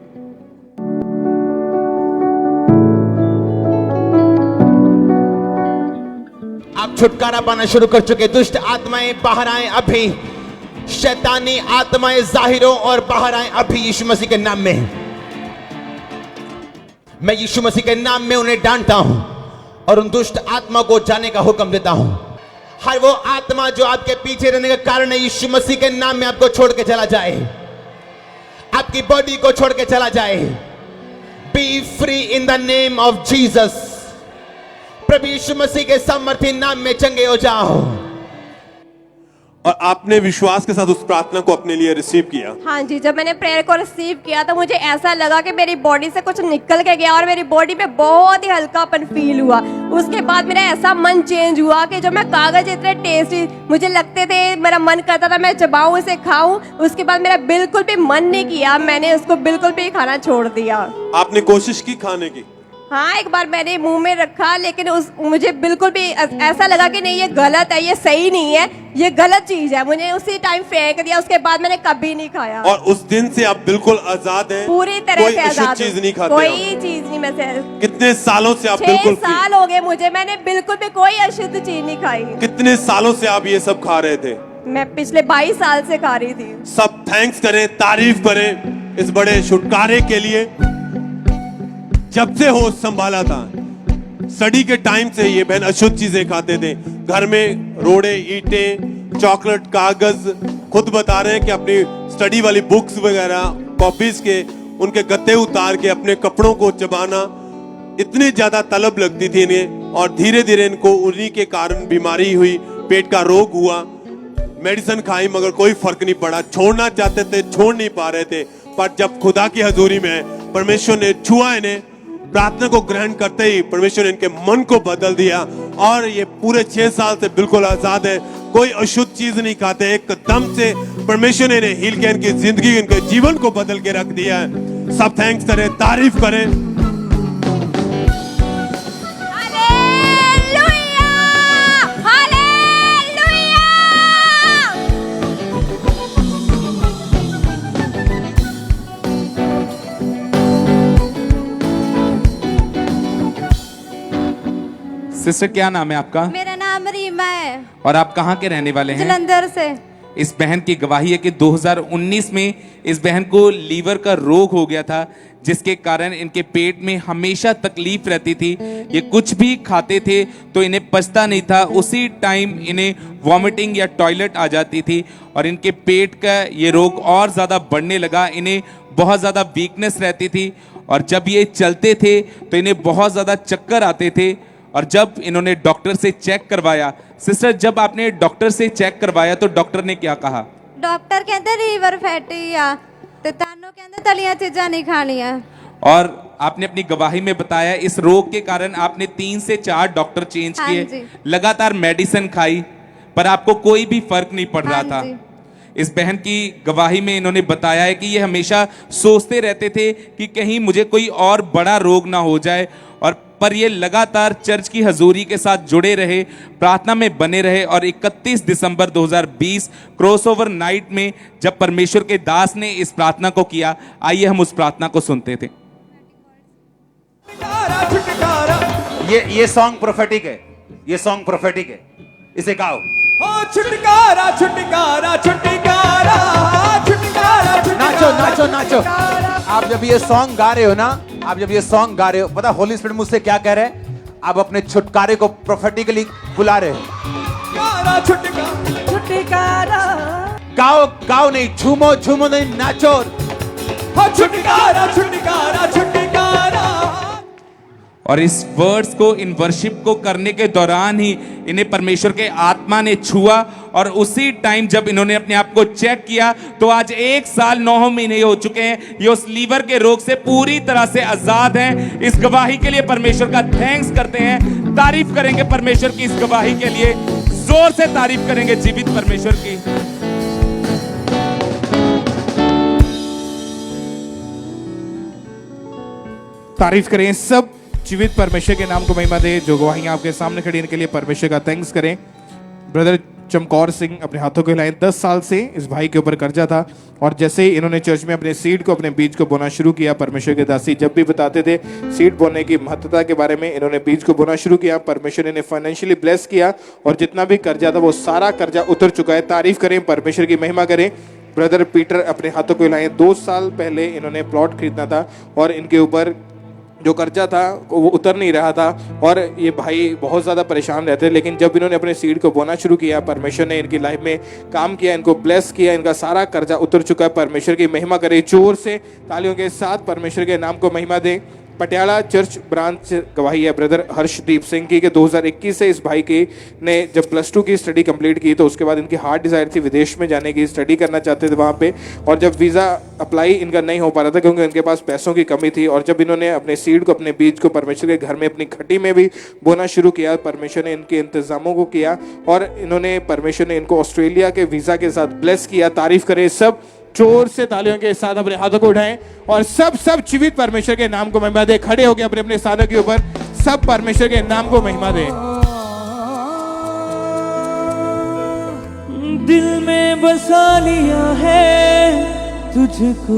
आप छुटकारा पाना शुरू कर चुके, दुष्ट आत्माएं बाहर आए अभी, शैतानी आत्माएं जाहिर हो और बाहर आए अभी यीशु मसीह के नाम में। मैं यीशु मसीह के नाम में उन्हें डांटता हूं और उन दुष्ट आत्मा को जाने का हुक्म देता हूं। हर वो आत्मा जो आपके पीछे रहने का कारण है, यीशु मसीह के नाम में आपको छोड़ के चला जाए, आपकी बॉडी को छोड़ के चला जाए। Be free in the name of Jesus. प्रभु यीशु मसीह के सामर्थ्य नाम में चंगे हो जाओ। और आपने विश्वास के साथ उस प्रार्थना को अपने लिए रिसीव किया? हाँ जी। जब मैंने प्रेयर को रिसीव किया तो मुझे ऐसा लगा कि मेरी बॉडी से कुछ निकल के गया और मेरी बॉडी में बहुत ही हल्कापन फील हुआ। उसके बाद मेरा ऐसा मन चेंज हुआ कि जो मैं कागज इतने टेस्टी मुझे लगते थे, मेरा मन करता था मैं चबाऊं इसे खाऊं, उसके बाद मेरा बिल्कुल भी मन नहीं किया, मैंने उसको बिल्कुल भी खाना छोड़ दिया। आपने कोशिश की खाने की? हाँ, एक बार मैंने मुंह में रखा, लेकिन मुझे बिल्कुल भी ऐसा लगा कि नहीं ये गलत है, ये सही नहीं है, ये गलत चीज है, मुझे उसी टाइम फेंक दिया। उसके बाद मैंने कभी नहीं खाया। और उस दिन से आप बिल्कुल आजाद हैं? पूरी तरह से आजाद हूँ। चीज नहीं खाते? कोई चीज नहीं। मैं से कितने सालों से आप 6 बिल्कुल साल हो गए मुझे, मैंने बिल्कुल भी कोई अशुद्ध चीज नहीं खाई। कितने सालों से आप ये सब खा रहे थे? मैं पिछले 22 साल से खा रही थी। सब थैंक्स करें, तारीफ करें इस बड़े छुटकारे के लिए। जब से होश संभाला था, स्टडी के टाइम से ये बहन अशुद्ध चीजें खाते थे। घर में रोड़े, ईंटें, चॉकलेट, कागज, खुद बता रहे हैं कि अपनी स्टडी वाली बुक्स वगैरह, कॉपीज के उनके गत्ते उतार के अपने कपड़ों को चबाना, इतनी ज्यादा तलब लगती थी इन्हें। और धीरे धीरे इनको उन्हीं के कारण बीमारी हुई, पेट का रोग हुआ, मेडिसिन खाई मगर कोई फर्क नहीं पड़ा। छोड़ना चाहते थे, छोड़ नहीं पा रहे थे। पर जब खुदा की हजूरी में परमेश्वर ने छुआ इन्हें, प्रार्थना को ग्रहण करते ही परमेश्वर ने इनके मन को बदल दिया और ये पूरे 6 साल से बिल्कुल आजाद है। कोई अशुद्ध चीज नहीं खाते, एकदम से परमेश्वर ने इन्हें हील किया, इनकी जिंदगी, इनके जीवन को बदल के रख दिया है। सब थैंक्स करें, तारीफ करें। सिस्टर क्या नाम है आपका? मेरा नाम रीमा है। और आप कहाँ के रहने वाले हैं? जलंधर से। इस बहन की गवाही है कि 2019 में इस बहन को लीवर का रोग हो गया था, जिसके कारण इनके पेट में हमेशा तकलीफ रहती थी। ये कुछ भी खाते थे तो इन्हें पचता नहीं था, उसी टाइम इन्हें वॉमिटिंग या टॉयलेट आ जाती थी और इनके पेट का ये रोग और ज़्यादा बढ़ने लगा। इन्हें बहुत ज़्यादा वीकनेस रहती थी और जब ये चलते थे तो इन्हें बहुत ज़्यादा चक्कर आते थे। और जब इन्होंने डॉक्टर से चेक करवाया, सिस्टर जब आपने डॉक्टर से चेक करवाया तो डॉक्टर ने क्या कहा? डॉक्टर कहते लीवर फैटी आ ते तानो कहते तलियां चीज़ां नहीं खानियां। और आपने अपनी गवाही में बताया इस रोग के कारण आपने 3 से 4 डॉक्टर चेंज हाँ किए, जी। लगातार मेडिसिन खाई, पर आपको कोई भी फर्क नहीं पड़ रहा हाँ था। जी। इस बहन की गवाही में इन्होंने बताया है कि ये हमेशा सोचते रहते थे कि कहीं मुझे कोई और बड़ा रोग ना हो जाए, और पर ये लगातार चर्च की हजूरी के साथ जुड़े रहे, प्रार्थना में बने रहे और 31 दिसंबर 2020 क्रॉसओवर नाइट में जब परमेश्वर के दास ने इस प्रार्थना को किया, आइए हम उस प्रार्थना को सुनते थे। ये सॉन्ग प्रोफेटिक है, ये सॉन्ग प्रोफेटिक है, इसे गाओ। छुटकारा छुटकारा छुटकारा छुटकारा, नाचो नाचो नाचो। आप जब ये सॉन्ग गा रहे हो ना, आप जब ये सॉन्ग गा रहे हो, पता होली स्पिरिट मुझसे क्या कह रहे हैं? आप अपने छुटकारे को प्रोफेटिकली बुला रहे हो। छुटकारा गाओ गाओ नहीं, झूमो झूमो नहीं, नाचो। छुटकारा छुटकारा छुटकारा। और इस वर्ड्स को, इन वर्शिप को करने के दौरान ही इन्हें परमेश्वर के आत्मा ने छुआ और उसी टाइम जब इन्होंने अपने आप को चेक किया तो आज 1 साल 9 महीने हो चुके हैं। ये उस लीवर के रोग से पूरी तरह से आजाद हैं। इस गवाही के लिए परमेश्वर का थैंक्स करते हैं, तारीफ करेंगे परमेश्वर की इस गवाही के लिए, जोर से तारीफ करेंगे जीवित परमेश्वर की। तारीफ करें सब, जीवित परमेश्वर के नाम को महिमा दे। जो गवाहियां आपके सामने खड़ी, इनके लिए परमेश्वर का थैंक्स करें। ब्रदर चमकौर सिंह अपने हाथों को हिलाएं। 10 साल से इस भाई के ऊपर कर्जा था और जैसे ही इन्होंने चर्च में अपने सीड को, अपने बीज को बोना शुरू किया, परमेश्वर के दासी जब भी बताते थे सीड बोने की महत्वता के बारे में, इन्होंने बीज को बोना शुरू किया। परमेश्वर ने इन्हें फाइनेंशियली ब्लेस किया और जितना भी कर्जा था वो सारा कर्जा उतर चुका है। तारीफ करें, परमेश्वर की महिमा करें। ब्रदर पीटर अपने हाथों को हिलाएं। 2 साल पहले इन्होंने प्लॉट खरीदना था और इनके ऊपर जो कर्जा था वो उतर नहीं रहा था और ये भाई बहुत ज़्यादा परेशान रहते, लेकिन जब इन्होंने अपने सीड को बोना शुरू किया, परमेश्वर ने इनकी लाइफ में काम किया, इनको ब्लेस किया, इनका सारा कर्जा उतर चुका है। परमेश्वर की महिमा करें, जोर से तालियों के साथ परमेश्वर के नाम को महिमा दें। पटियाला चर्च ब्रांच गवाही है ब्रदर हर्षदीप सिंह की, कि 2021 से इस भाई की ने जब +2 की स्टडी कंप्लीट की तो उसके बाद इनकी हार्ट डिज़ायर थी विदेश में जाने की, स्टडी करना चाहते थे वहाँ पे, और जब वीज़ा अप्लाई इनका नहीं हो पा रहा था क्योंकि इनके पास पैसों की कमी थी, और जब इन्होंने अपने सीड को, अपने बीज को परमेश्वर के घर में अपनी खड्डी में भी बोना शुरू किया, परमेश्वर ने इनके इंतजामों को किया और परमेश्वर ने इनको ऑस्ट्रेलिया के वीज़ा के साथ ब्लेस किया। तारीफ करें सब, जोर से तालियों के साथ अपने हाथों को उठाएं और सब जीवित परमेश्वर के नाम को महिमा दे। खड़े होकर अपने अपने स्थानों के ऊपर सब परमेश्वर के नाम को महिमा दे। दिल में बसा लिया है तुझको,